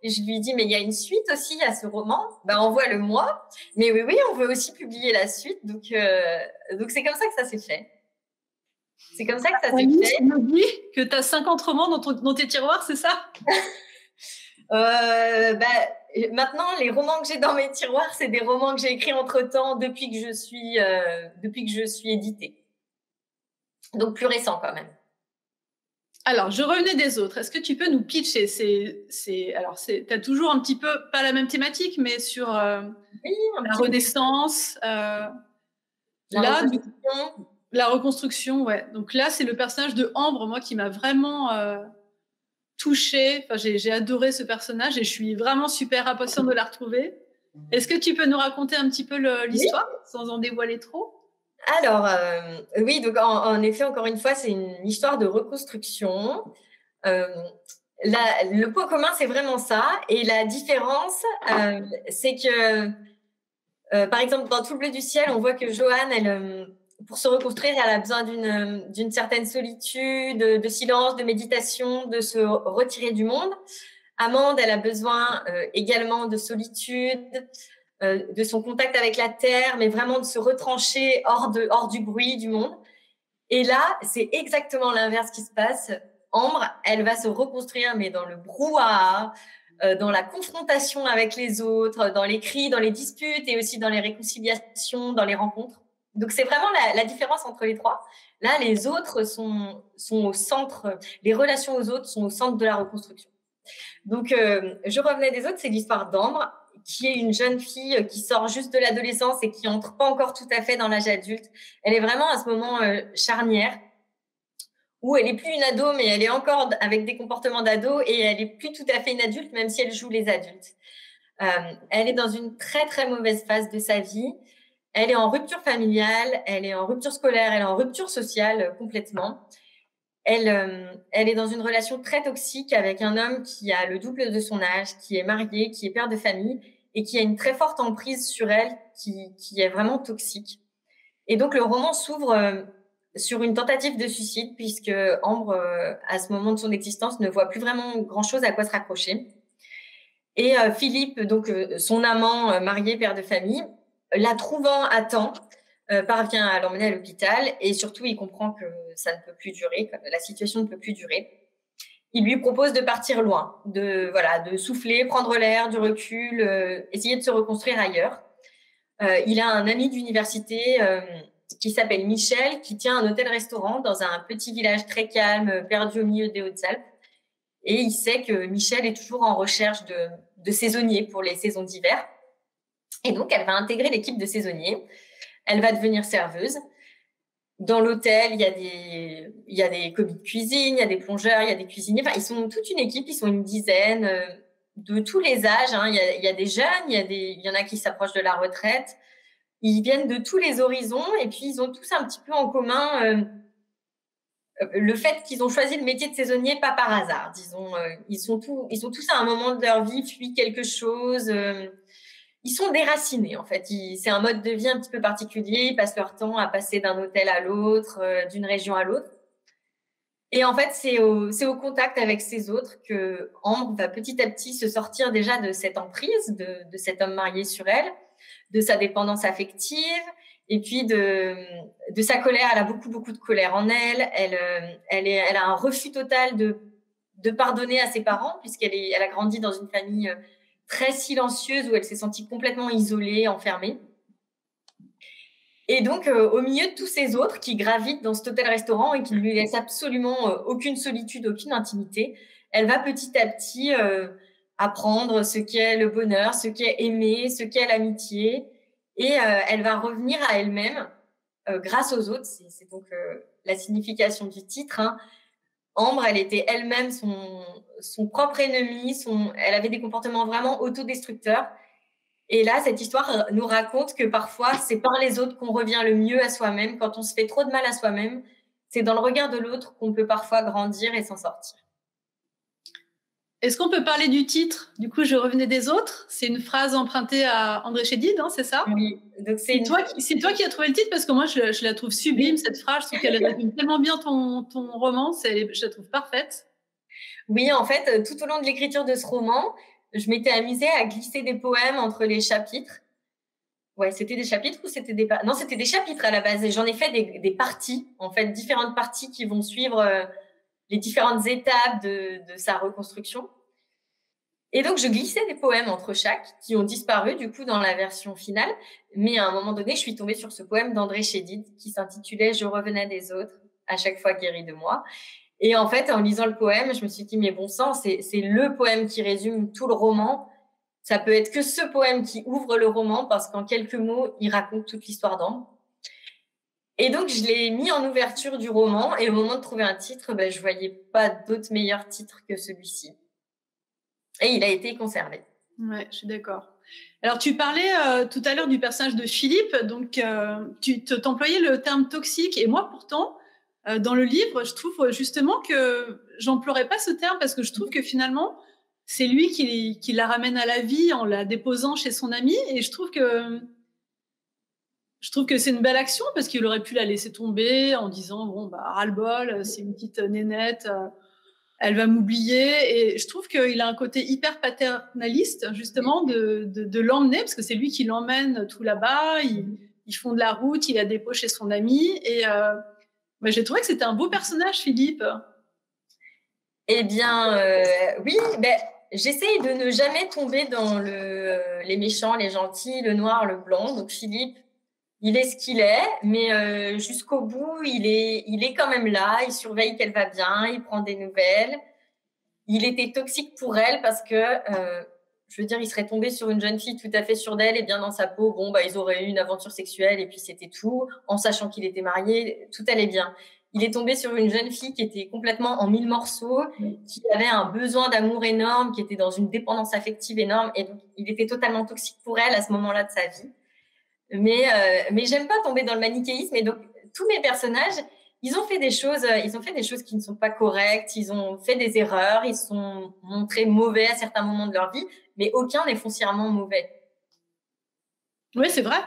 Et je lui dis, mais il y a une suite aussi à ce roman. Envoie-le-moi. Mais oui, on veut aussi publier la suite. Donc c'est comme ça que ça s'est fait. C'est comme ça que ça s'est fait. Tu me dis que tu as 50 romans dans tes tiroirs, c'est ça? Maintenant, les romans que j'ai dans mes tiroirs, c'est des romans que j'ai écrits entre-temps depuis que je suis éditée. Donc, plus récent quand même. Alors, Je revenais des autres. Est-ce que tu peux nous pitcher? T'as toujours un petit peu, pas la même thématique, mais sur la renaissance, la reconstruction, ouais. Donc là, c'est le personnage de Ambre, moi, qui m'a vraiment touchée. Enfin, j'ai adoré ce personnage et je suis vraiment super impatiente de la retrouver. Est-ce que tu peux nous raconter un petit peu l'histoire, sans en dévoiler trop? Alors, oui, donc en effet, encore une fois, c'est une histoire de reconstruction. Le point commun, c'est vraiment ça. Et la différence, c'est que, par exemple, dans Tout le bleu du ciel, on voit que Joanne, pour se reconstruire, elle a besoin d'une certaine solitude, de silence, de méditation, de se retirer du monde. Amande, elle a besoin également de solitude, de son contact avec la terre, mais vraiment de se retrancher hors du bruit du monde. Et là, c'est exactement l'inverse qui se passe. Ambre, elle va se reconstruire, mais dans le brouhaha, dans la confrontation avec les autres, dans les cris, dans les disputes et aussi dans les réconciliations, dans les rencontres. Donc, c'est vraiment la différence entre les trois. Là, les autres sont au centre, les relations aux autres sont au centre de la reconstruction. Donc, Je revenais des autres, c'est l'histoire d'Ambre, qui est une jeune fille qui sort juste de l'adolescence et qui entre pas encore tout à fait dans l'âge adulte. Elle est vraiment à ce moment charnière où elle est plus une ado, mais elle est encore avec des comportements d'ado et elle est plus tout à fait une adulte, même si elle joue les adultes. Elle est dans une très, très mauvaise phase de sa vie. Elle est en rupture familiale, elle est en rupture scolaire, elle est en rupture sociale complètement. Elle est dans une relation très toxique avec un homme qui a le double de son âge, qui est marié, qui est père de famille et qui a une très forte emprise sur elle, qui est vraiment toxique. Et donc, le roman s'ouvre sur une tentative de suicide puisque Ambre, à ce moment de son existence, ne voit plus vraiment grand-chose à quoi se raccrocher. Et Philippe, donc son amant marié, père de famille, la trouvant à temps, parvient à l'emmener à l'hôpital et surtout, il comprend que ça ne peut plus durer, que la situation ne peut plus durer. Il lui propose de partir loin, de souffler, prendre l'air, du recul, essayer de se reconstruire ailleurs. Il a un ami d'université qui s'appelle Michel, qui tient un hôtel-restaurant dans un petit village très calme, perdu au milieu des Hautes-Alpes. Et il sait que Michel est toujours en recherche de saisonniers pour les saisons d'hiver. Et donc, elle va intégrer l'équipe de saisonniers. Elle va devenir serveuse. Dans l'hôtel, il y a des commis de cuisine, il y a des plongeurs, il y a des cuisiniers. Enfin, ils sont toute une équipe, ils sont une dizaine de tous les âges. Hein. Il y a des jeunes, il y en a qui s'approchent de la retraite. Ils viennent de tous les horizons et puis ils ont tous un petit peu en commun le fait qu'ils ont choisi le métier de saisonnier pas par hasard. Disons, ils sont tous à un moment de leur vie fuient quelque chose. Ils sont déracinés, en fait. C'est un mode de vie un petit peu particulier. Ils passent leur temps à passer d'un hôtel à l'autre, d'une région à l'autre. Et en fait, c'est au contact avec ces autres que Ambre va petit à petit se sortir déjà de cette emprise de cet homme marié sur elle, de sa dépendance affective, et puis de sa colère. Elle a beaucoup de colère en elle. Elle a un refus total de pardonner à ses parents, elle a grandi dans une famille très silencieuse où elle s'est sentie complètement isolée, enfermée. Et donc, au milieu de tous ces autres qui gravitent dans cet hôtel-restaurant et qui ne lui laissent absolument aucune solitude, aucune intimité, elle va petit à petit apprendre ce qu'est le bonheur, ce qu'est aimer, ce qu'est l'amitié. Et elle va revenir à elle-même grâce aux autres. C'est donc la signification du titre. Hein. Ambre, elle était elle-même son propre ennemi. Elle avait des comportements vraiment autodestructeurs. Et là, cette histoire nous raconte que parfois, c'est par les autres qu'on revient le mieux à soi-même. Quand on se fait trop de mal à soi-même, c'est dans le regard de l'autre qu'on peut parfois grandir et s'en sortir. Est-ce qu'on peut parler du titre? Du coup, je revenais des autres. C'est une phrase empruntée à André Chédid, hein, c'est ça? Oui. Donc c'est toi qui as trouvé le titre, parce que moi, je la trouve sublime, cette phrase. Je trouve qu'elle résume tellement bien ton roman. Je la trouve parfaite. Oui, en fait, tout au long de l'écriture de ce roman, je m'étais amusée à glisser des poèmes entre les chapitres. Ouais, c'était des chapitres ou c'était des... Non, c'était des chapitres à la base. Et j'en ai fait des parties, en fait, différentes parties qui vont suivre les différentes étapes de sa reconstruction. Et donc, je glissais des poèmes entre chaque qui ont disparu, du coup, dans la version finale. Mais à un moment donné, je suis tombée sur ce poème d'André Chédid qui s'intitulait « Je revenais des autres, à chaque fois guéri de moi ». Et en fait, en lisant le poème, je me suis dit, mais bon sang, c'est le poème qui résume tout le roman. Ça peut être que ce poème qui ouvre le roman parce qu'en quelques mots, il raconte toute l'histoire d'Ambre. Et donc, je l'ai mis en ouverture du roman et au moment de trouver un titre, je voyais pas d'autre meilleur titre que celui-ci. Et il a été conservé. Ouais, je suis d'accord. Alors, tu parlais tout à l'heure du personnage de Philippe, donc tu t'employais le terme toxique et moi, pourtant, dans le livre, je trouve justement que j'emploierais pas ce terme parce que je trouve que finalement, c'est lui qui la ramène à la vie en la déposant chez son ami. Et je trouve que c'est une belle action parce qu'il aurait pu la laisser tomber en disant, bon, ras-le-bol, c'est une petite nénette, elle va m'oublier. Et je trouve qu'il a un côté hyper paternaliste, justement, de l'emmener parce que c'est lui qui l'emmène tout là-bas. Ils font de la route, il a dépôt chez son ami. Et j'ai trouvé que c'était un beau personnage, Philippe. Eh bien, oui, j'essaye de ne jamais tomber dans les méchants, les gentils, le noir, le blanc. Donc, Philippe, il est ce qu'il est, mais jusqu'au bout, il est quand même là. Il surveille qu'elle va bien, il prend des nouvelles. Il était toxique pour elle parce que, je veux dire, il serait tombé sur une jeune fille tout à fait sûre d'elle et bien dans sa peau. Bon, ils auraient eu une aventure sexuelle et puis c'était tout. En sachant qu'il était marié, tout allait bien. Il est tombé sur une jeune fille qui était complètement en 1000 morceaux, qui avait un besoin d'amour énorme, qui était dans une dépendance affective énorme. Et donc, il était totalement toxique pour elle à ce moment-là de sa vie. Mais j'aime pas tomber dans le manichéisme. Et donc, tous mes personnages, ils ont fait des choses qui ne sont pas correctes. Ils ont fait des erreurs. Ils sont montrés mauvais à certains moments de leur vie. Mais aucun n'est foncièrement mauvais. Oui, c'est vrai.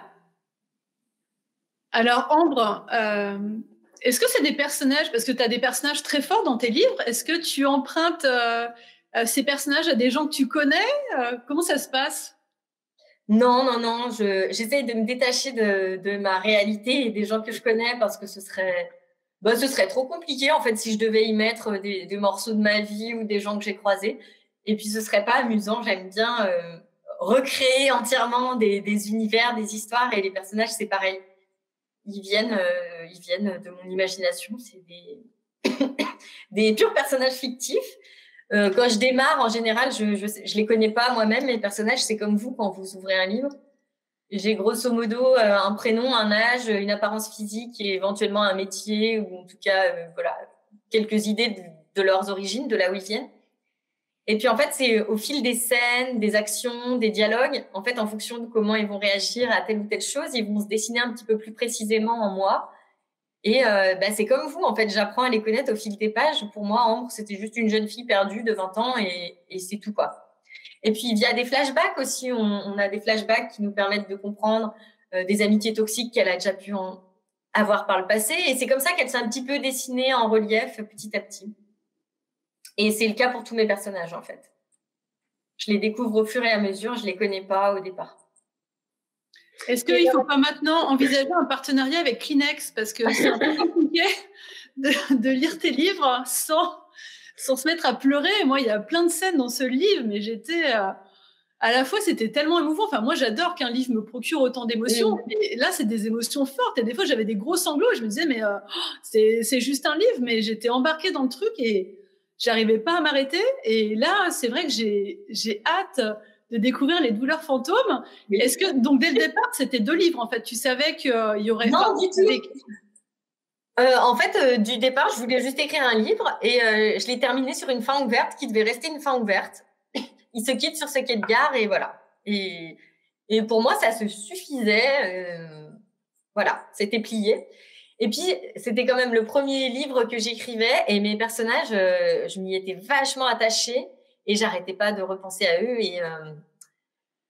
Alors, Ambre, est-ce que c'est des personnages, parce que tu as des personnages très forts dans tes livres, est-ce que tu empruntes ces personnages à des gens que tu connais? Comment ça se passe? Non, j'essaie de me détacher de ma réalité et des gens que je connais parce que ce serait trop compliqué en fait si je devais y mettre des morceaux de ma vie ou des gens que j'ai croisés. Et puis ce serait pas amusant. J'aime bien recréer entièrement des univers, des histoires et les personnages c'est pareil. Ils viennent de mon imagination. C'est des purs personnages fictifs. Quand je démarre, en général, je les connais pas moi-même. Mes personnages, c'est comme vous quand vous ouvrez un livre. J'ai grosso modo un prénom, un âge, une apparence physique et éventuellement un métier ou en tout cas, quelques idées de leurs origines, de là où ils viennent. Et puis en fait, c'est au fil des scènes, des actions, des dialogues, en fait, en fonction de comment ils vont réagir à telle ou telle chose, ils vont se dessiner un petit peu plus précisément en moi. Et c'est comme vous, en fait, j'apprends à les connaître au fil des pages. Pour moi, Ambre, c'était juste une jeune fille perdue de 20 ans et c'est tout, quoi. Et puis, via des flashbacks aussi, on a des flashbacks qui nous permettent de comprendre des amitiés toxiques qu'elle a déjà pu avoir par le passé. Et c'est comme ça qu'elle s'est un petit peu dessinée en relief petit à petit. Et c'est le cas pour tous mes personnages, en fait. Je les découvre au fur et à mesure, je les connais pas au départ. Est-ce qu'il ne faut pas maintenant envisager un partenariat avec Kleenex? Parce que c'est un peu compliqué de lire tes livres sans se mettre à pleurer. Moi, il y a plein de scènes dans ce livre, mais j'étais... à la fois, c'était tellement émouvant. Enfin, moi, j'adore qu'un livre me procure autant d'émotions. Et là, c'est des émotions fortes. Et des fois, j'avais des gros sanglots. Et je me disais, mais c'est juste un livre. Mais j'étais embarquée dans le truc et j'arrivais pas à m'arrêter. Et là, c'est vrai que j'ai hâte de découvrir les douleurs fantômes. Oui. Est-ce que, donc, dès le départ, c'était 2 livres, en fait? Tu savais qu'il y aurait... Non, du tout. En fait, du départ, je voulais juste écrire un livre et je l'ai terminé sur une fin ouverte qui devait rester une fin ouverte. Il se quitte sur ce quai de gare et voilà. Et pour moi, ça se suffisait. Voilà, c'était plié. Et puis, c'était quand même le premier livre que j'écrivais et mes personnages, je m'y étais vachement attachée et j'arrêtais pas de repenser à eux et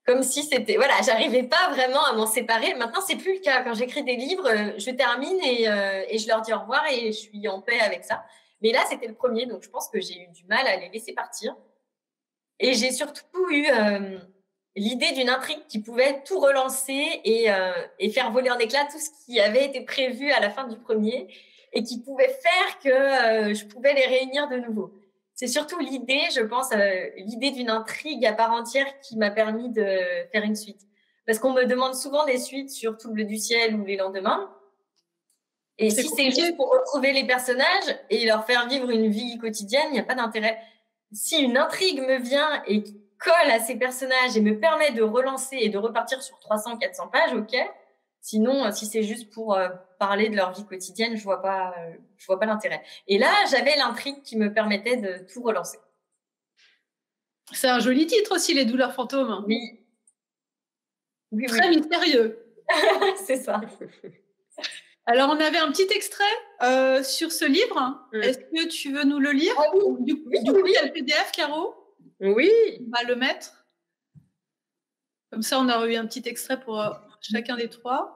comme si c'était... Voilà, j'arrivais pas vraiment à m'en séparer. Maintenant, c'est plus le cas. Quand j'écris des livres, je termine et je leur dis au revoir et je suis en paix avec ça. Mais là, c'était le premier, donc je pense que j'ai eu du mal à les laisser partir. Et j'ai surtout eu l'idée d'une intrigue qui pouvait tout relancer et faire voler en éclats tout ce qui avait été prévu à la fin du premier et qui pouvait faire que je pouvais les réunir de nouveau. C'est surtout l'idée, je pense, l'idée d'une intrigue à part entière qui m'a permis de faire une suite. Parce qu'on me demande souvent des suites sur Tout bleu du ciel ou Les lendemains. Et si c'est juste pour retrouver les personnages et leur faire vivre une vie quotidienne, il n'y a pas d'intérêt. Si une intrigue me vient et colle à ces personnages et me permet de relancer et de repartir sur 300, 400 pages, ok. Sinon, si c'est juste pour parler de leur vie quotidienne, je vois pas l'intérêt. Et là, j'avais l'intrigue qui me permettait de tout relancer. C'est un joli titre aussi, Les douleurs fantômes. Oui. Très mystérieux. C'est ça. Alors, on avait un petit extrait sur ce livre. Est-ce que tu veux nous le lire? Oui. Du coup, il y a le PDF, Caro? Oui. On va le mettre. Comme ça, on aura eu un petit extrait pour chacun des 3.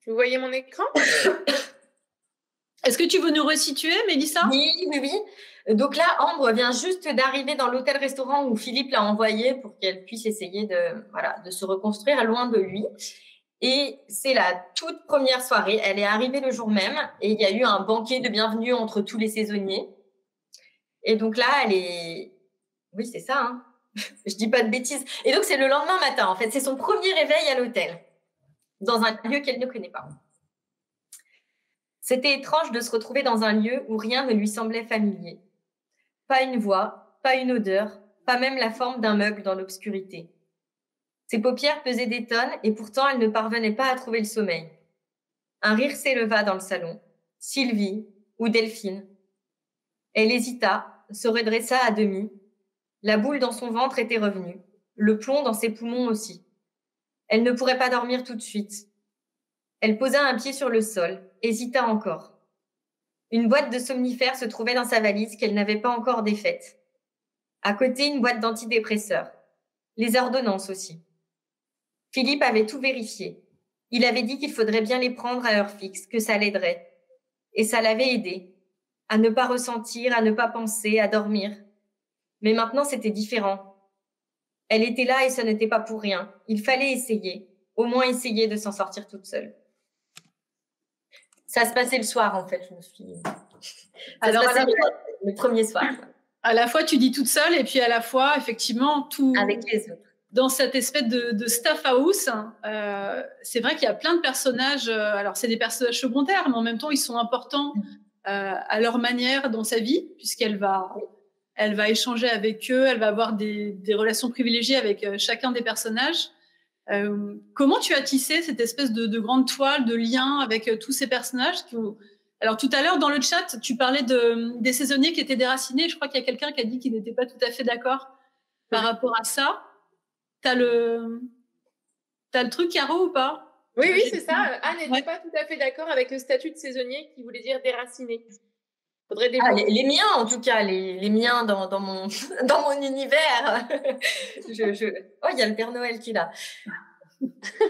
Vous voyez mon écran? Est-ce que tu veux nous resituer, Mélissa? Oui. Donc là, Ambre vient juste d'arriver dans l'hôtel-restaurant où Philippe l'a envoyée pour qu'elle puisse essayer de se reconstruire loin de lui. Et c'est la toute première soirée. Elle est arrivée le jour même et il y a eu un banquet de bienvenue entre tous les saisonniers. Et donc là, elle est... Oui, c'est ça, hein. Je dis pas de bêtises. Et donc, c'est le lendemain matin, en fait. C'est son premier réveil à l'hôtel, dans un lieu qu'elle ne connaît pas. C'était étrange de se retrouver dans un lieu où rien ne lui semblait familier. Pas une voix, pas une odeur, pas même la forme d'un meuble dans l'obscurité. Ses paupières pesaient des tonnes et pourtant elle ne parvenait pas à trouver le sommeil. Un rire s'éleva dans le salon. Sylvie ou Delphine. Elle hésita, se redressa à demi. La boule dans son ventre était revenue, le plomb dans ses poumons aussi. Elle ne pourrait pas dormir tout de suite. Elle posa un pied sur le sol, hésita encore. Une boîte de somnifères se trouvait dans sa valise qu'elle n'avait pas encore défaite. À côté, une boîte d'antidépresseurs. Les ordonnances aussi. Philippe avait tout vérifié. Il avait dit qu'il faudrait bien les prendre à heure fixe, que ça l'aiderait. Et ça l'avait aidé. À ne pas ressentir, à ne pas penser, à dormir. Mais maintenant, c'était différent. Elle était là et ce n'était pas pour rien. Il fallait essayer. Au moins essayer de s'en sortir toute seule. Ça se passait le soir, en fait. Je me suis... Alors, le premier soir. À la fois, tu dis toute seule et puis à la fois, effectivement, tout... Avec les autres. Dans cette espèce de staff house, c'est vrai qu'il y a plein de personnages. Alors, c'est des personnages secondaires, mais en même temps, ils sont importants à leur manière dans sa vie, puisqu'elle va échanger avec eux, elle va avoir des relations privilégiées avec chacun des personnages. Comment tu as tissé cette espèce de grande toile, de lien avec tous ces personnages Alors, tout à l'heure, dans le chat, tu parlais des saisonniers qui étaient déracinés. Je crois qu'il y a quelqu'un qui a dit qu'il n'était pas tout à fait d'accord par rapport à ça. T'as le truc, Caro, ou pas? Oui, c'est ça. Anne n'était pas tout à fait d'accord avec le statut de saisonnier qui voulait dire déraciné. Faudrait les miens, en tout cas, les miens dans mon univers. Oh, il y a le Père Noël qui est là.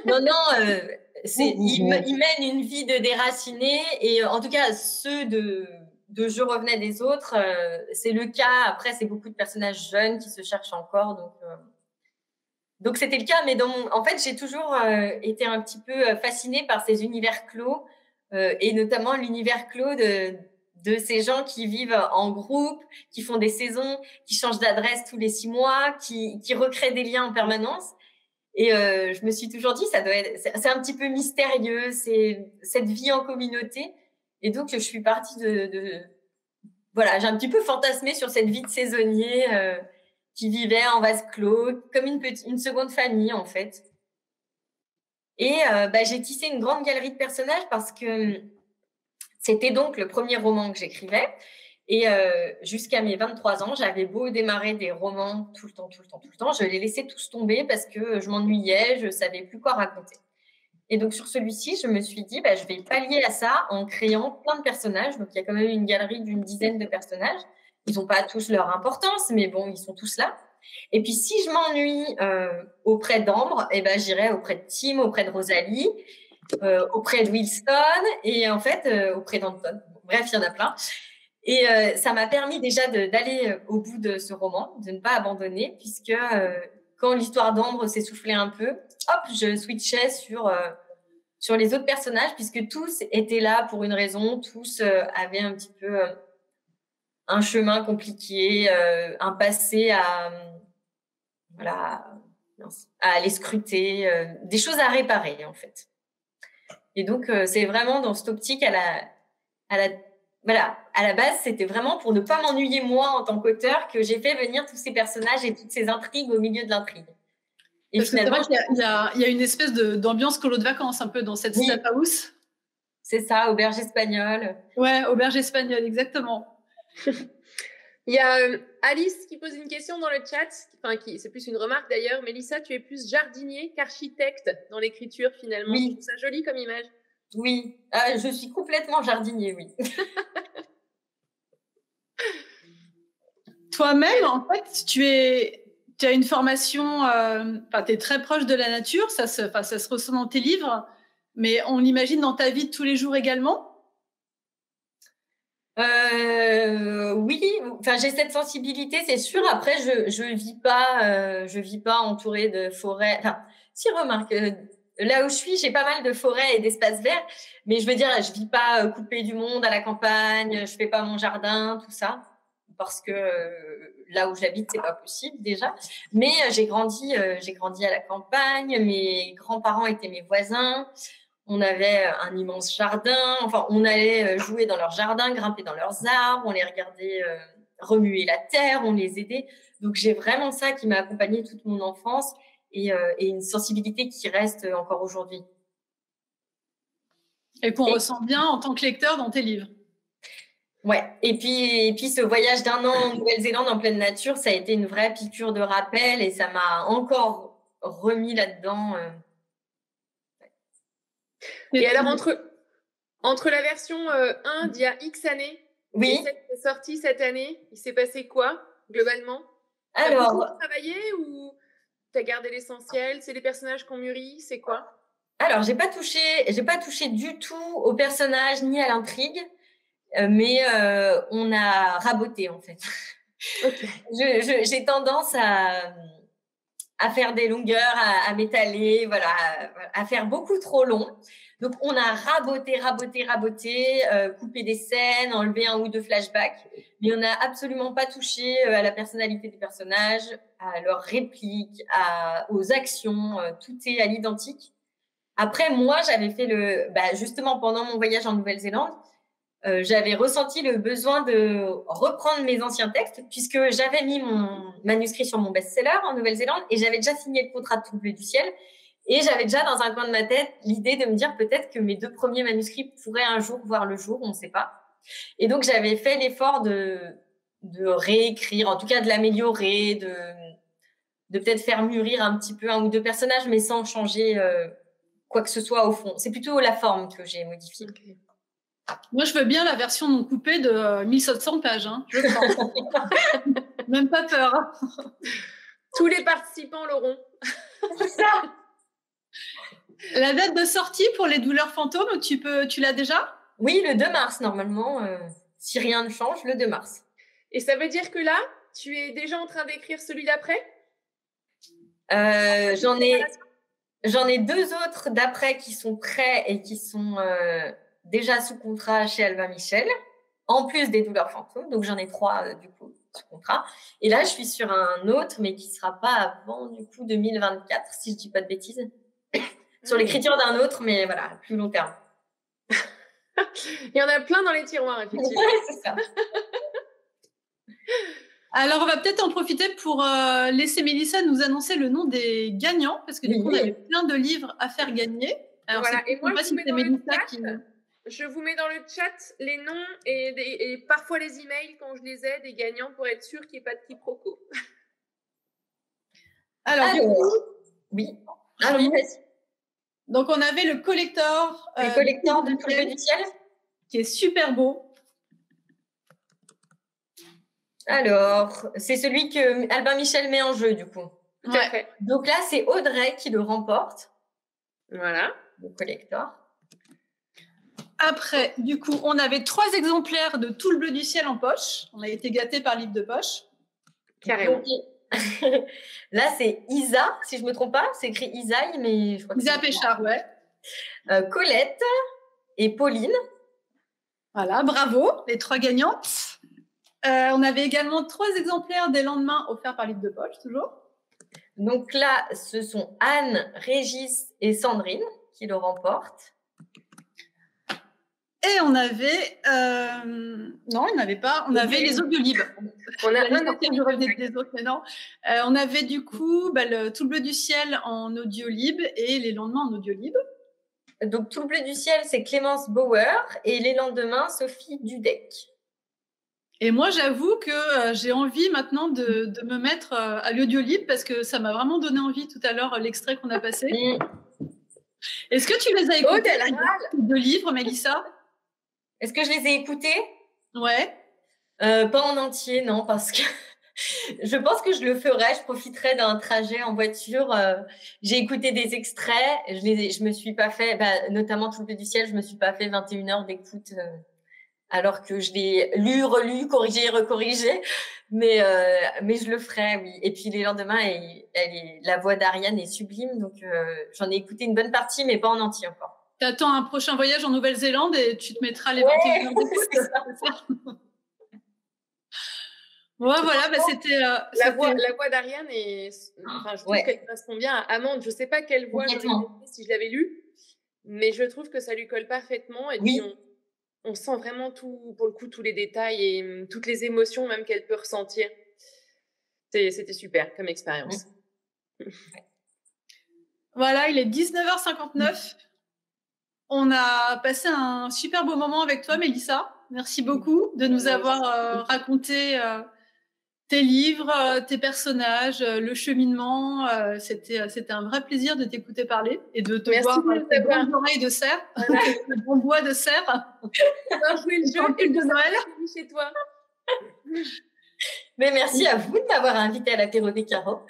Non, Ils mènent une vie de déracinés et en tout cas, ceux de Je revenais des autres, c'est le cas. Après, c'est beaucoup de personnages jeunes qui se cherchent encore. Donc c'était le cas. Mais en fait, j'ai toujours été un petit peu fascinée par ces univers clos et notamment l'univers clos de ces gens qui vivent en groupe, qui font des saisons, qui changent d'adresse tous les 6 mois, qui recréent des liens en permanence. Et je me suis toujours dit, c'est un petit peu mystérieux, c'est cette vie en communauté. Et donc, je suis partie voilà, j'ai un petit peu fantasmé sur cette vie de saisonnier qui vivait en vase clos, comme une seconde famille, en fait. Et j'ai tissé une grande galerie de personnages parce que c'était donc le premier roman que j'écrivais. Et jusqu'à mes 23 ans, j'avais beau démarrer des romans tout le temps, je les laissais tous tomber parce que je m'ennuyais, je ne savais plus quoi raconter. Et donc, sur celui-ci, je me suis dit, je vais pallier à ça en créant plein de personnages. Donc, il y a quand même une galerie d'une dizaine de personnages. Ils n'ont pas tous leur importance, mais bon, ils sont tous là. Et puis, si je m'ennuie auprès d'Ambre, j'irai auprès de Tim, auprès de Rosalie, auprès de Wilson et en fait, auprès d'Anton. Bref, il y en a plein. Et ça m'a permis déjà d'aller au bout de ce roman, de ne pas abandonner, puisque quand l'histoire d'Ambre s'essoufflait un peu, hop, je switchais sur les autres personnages, puisque tous étaient là pour une raison, tous avaient un petit peu un chemin compliqué, un passé à aller scruter, des choses à réparer en fait. Et donc, c'est vraiment dans cette optique à la base, c'était vraiment pour ne pas m'ennuyer moi en tant qu'auteur que j'ai fait venir tous ces personnages et toutes ces intrigues au milieu de l'intrigue. Et parce finalement, c'est vrai qu'il y a une espèce d'ambiance colo de vacances un peu dans cette step house. C'est ça, auberge espagnole. Ouais, auberge espagnole, exactement. Il y a Alice qui pose une question dans le chat, c'est plus une remarque d'ailleurs. Mélissa, tu es plus jardinier qu'architecte dans l'écriture finalement. Oui. Je trouve ça joli comme image. Oui, je suis complètement jardinier, oui. Toi-même, en fait, tu as une formation, tu es très proche de la nature, ça se ressent dans tes livres, mais on l'imagine dans ta vie de tous les jours également? Oui, j'ai cette sensibilité, c'est sûr. Après, je vis pas entourée de forêts. Si, remarque, là où je suis, j'ai pas mal de forêts et d'espaces verts, mais je veux dire, je vis pas coupée du monde à la campagne, je fais pas mon jardin, tout ça, parce que là où j'habite, c'est pas possible déjà. Mais j'ai grandi à la campagne, mes grands-parents étaient mes voisins. On avait un immense jardin. Enfin, on allait jouer dans leur jardin, grimper dans leurs arbres. On les regardait remuer la terre, on les aidait. Donc, j'ai vraiment ça qui m'a accompagnée toute mon enfance et une sensibilité qui reste encore aujourd'hui. Et qu'on ressent bien en tant que lecteur dans tes livres. Ouais. Et puis, ce voyage d'1 an en Nouvelle-Zélande en pleine nature, ça a été une vraie piqûre de rappel et ça m'a encore remis là-dedans. Et alors, entre la version 1 d'il y a X années et celle qui est sortie cette année, il s'est passé quoi, globalement? Alors, t'as beaucoup travaillé ou t'as gardé l'essentiel? C'est les personnages qui ont mûri? C'est quoi? Alors, j'ai pas touché du tout aux personnages ni à l'intrigue, mais on a raboté, en fait. Okay. J'ai tendance à faire des longueurs, à m'étaler, voilà, à faire beaucoup trop long. Donc, on a raboté, coupé des scènes, enlevé 1 ou 2 flashbacks, mais on n'a absolument pas touché à la personnalité des personnages, à leurs répliques, aux actions, tout est à l'identique. Après, moi, j'avais fait justement pendant mon voyage en Nouvelle-Zélande, j'avais ressenti le besoin de reprendre mes anciens textes puisque j'avais mis mon manuscrit sur mon best-seller en Nouvelle-Zélande et j'avais déjà signé le contrat de Tout bleu du ciel et j'avais déjà dans un coin de ma tête l'idée de me dire peut-être que mes 2 premiers manuscrits pourraient un jour voir le jour, on ne sait pas. Et donc, j'avais fait l'effort de réécrire, en tout cas de l'améliorer, de peut-être faire mûrir un petit peu 1 ou 2 personnages, mais sans changer quoi que ce soit au fond. C'est plutôt la forme que j'ai modifiée. Okay. Moi, je veux bien la version non coupée de 1700 pages. Hein, je pense. Même pas peur. Hein. Tous les participants l'auront. C'est ça. La date de sortie pour les douleurs fantômes, tu l'as déjà? Oui, le 2 mars, normalement. Si rien ne change, le 2 mars. Et ça veut dire que là, tu es déjà en train d'écrire celui d'après? J'en ai 2 autres d'après qui sont prêts et qui sont déjà sous contrat chez Albin Michel, en plus des douleurs fantômes. Donc, j'en ai 3 du coup sous contrat. Et là, je suis sur un autre, mais qui ne sera pas avant du coup 2024, si je ne dis pas de bêtises. Sur l'écriture d'un autre, mais voilà, plus long terme. Il y en a plein dans les tiroirs, effectivement. Ouais, c'est ça. Alors, on va peut-être en profiter pour laisser Mélissa nous annoncer le nom des gagnants, parce que du coup, on avait plein de livres à faire gagner. Alors, voilà. Et moi, je vous mets dans le chat les noms et parfois les emails quand je les ai des gagnants pour être sûr qu'il n'y ait pas de quiproquo. Alors, du coup, oui. Ah oui, vas-y. Donc, on avait le collector. Le collector de Tout le bleu du ciel. Qui est super beau. Alors, c'est celui que Albin Michel met en jeu, du coup. Tout à fait. Donc là, c'est Audrey qui le remporte. Voilà. Le collector. Après, du coup, on avait 3 exemplaires de Tout le bleu du ciel en poche. On a été gâtés par livre de poche. Carrément. Donc, là, c'est Isa, si je ne me trompe pas. C'est écrit Isaïe, mais je crois que Isa Péchard, ouais. Colette et Pauline. Voilà, bravo, les 3 gagnantes. On avait également 3 exemplaires des lendemains offerts par livre de poche, toujours. Donc là, ce sont Anne, Régis et Sandrine qui le remportent. Et on avait... non, il n'y en avait pas. On avait les audiolibres. On a un du revenir des autres, mais non. On avait du coup Tout le bleu du ciel en audiolib et les lendemains en audiolib. Donc, Tout le bleu du ciel, c'est Clémence Bauer et les lendemains, Sophie Dudek. Et moi, j'avoue que j'ai envie maintenant de me mettre à l'audiolib parce que ça m'a vraiment donné envie tout à l'heure, l'extrait qu'on a passé. Est-ce que tu les as écoutés, de livres, Mélissa? Est-ce que je les ai écoutés? Ouais. Pas en entier, non, parce que je pense que je le ferai. Je profiterai d'un trajet en voiture. J'ai écouté des extraits. Je me suis pas fait, notamment Tout le bleu du ciel, je me suis pas fait 21 heures d'écoute alors que je l'ai lu, relu, corrigé, recorrigé. Mais je le ferai, oui. Et puis les lendemains, la voix d'Ariane est sublime, donc j'en ai écouté une bonne partie, mais pas en entier encore. T'attends un prochain voyage en Nouvelle-Zélande et tu te mettras les 21 heures d'écoute. Ouais, voilà, c'était... la voix d'Ariane, je trouve qu'elle correspond bien à Amande. Je ne sais pas quelle voix si je l'avais lu, mais je trouve que ça lui colle parfaitement. Et puis, on sent vraiment tout, pour le coup, tous les détails et toutes les émotions même qu'elle peut ressentir. C'était super comme expérience. Voilà, il est 19h59. On a passé un super beau moment avec toi, Mélissa. Merci beaucoup de nous avoir raconté tes livres, tes personnages, le cheminement. C'était un vrai plaisir de t'écouter parler et de te voir tes bonnes oreilles de cerf, tes bons bois de cerf. Jouer le jeu de Noël chez toi. Mais merci à vous de m'avoir invité à l'apéro des carreaux.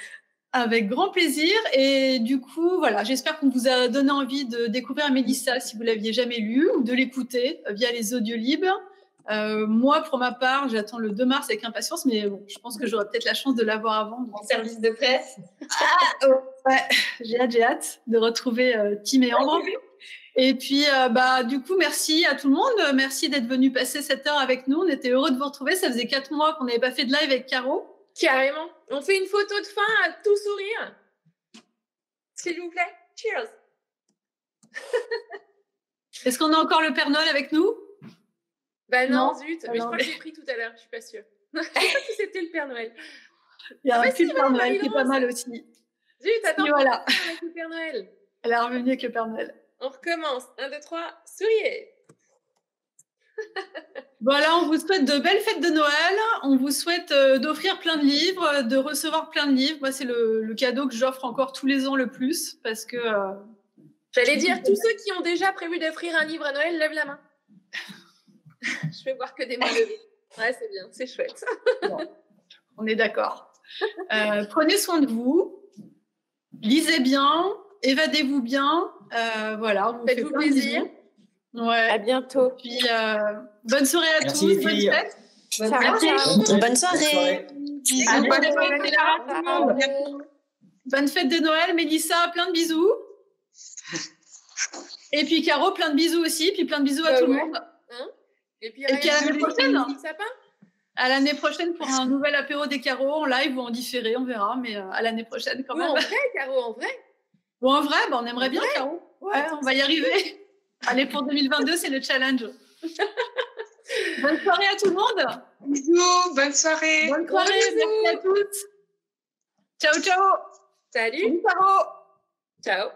Avec grand plaisir. Et du coup, voilà, j'espère qu'on vous a donné envie de découvrir Mélissa si vous l'aviez jamais lu ou de l'écouter via les audiolibres. Moi, pour ma part, j'attends le 2 mars avec impatience, mais bon, je pense que j'aurai peut-être la chance de l'avoir avant. En service de presse. Ouais, j'ai hâte de retrouver Tim et Ambre. Et puis, du coup, merci à tout le monde. Merci d'être venu passer cette heure avec nous. On était heureux de vous retrouver. Ça faisait 4 mois qu'on n'avait pas fait de live avec Caro. Carrément. On fait une photo de fin à tout sourire. S'il vous plaît. Cheers. Est-ce qu'on a encore le Père Noël avec nous? Non, zut. Mais je crois que j'ai pris tout à l'heure. Je suis pas sûre. Je sais pas si c'était le Père Noël. Il y a un petit Père Noël qui est pas mal aussi. Zut, attends. Voilà. Avec le Père Noël. Elle est revenue avec le Père Noël. On recommence. 1, 2, 3. Souriez. Voilà, on vous souhaite de belles fêtes de Noël. On vous souhaite d'offrir plein de livres, de recevoir plein de livres. Moi, c'est le cadeau que j'offre encore tous les ans le plus parce que... J'allais dire, tous ceux qui ont déjà prévu d'offrir un livre à Noël, lève la main. Je vais voir que des mains levées. Ouais, c'est bien, c'est chouette. Bon, on est d'accord. Prenez soin de vous. Lisez bien, évadez-vous bien. Voilà, on vous fait Faites-vous plein de plaisir. bisous. Ouais. À bientôt. Puis, bonne soirée à Merci, tous. les Bonne filles. fête. Ciao. Bonne soirée. Bisous. À Bonne bientôt. fête, Clara, tout le monde. Bonne fête de Noël, Mélissa, plein de bisous. Et puis Caro, plein de bisous aussi. Puis plein de bisous à Bah tout le ouais. monde. Et puis, Et puis à l'année prochaine. Petit sapin. À l'année prochaine pour un nouvel apéro des Caro en live ou en différé, on verra. Mais à l'année prochaine quand Oui, même. en vrai, Caro, en vrai. Bon, en vrai, on aimerait bien, Caro. Ouais, on va y arriver. Allez, pour 2022, c'est le challenge. Bonne soirée à tout le monde. Bisous, bonne soirée. Bonne soirée, merci à toutes. Ciao, ciao. Salut. Salut, Caro. Ciao.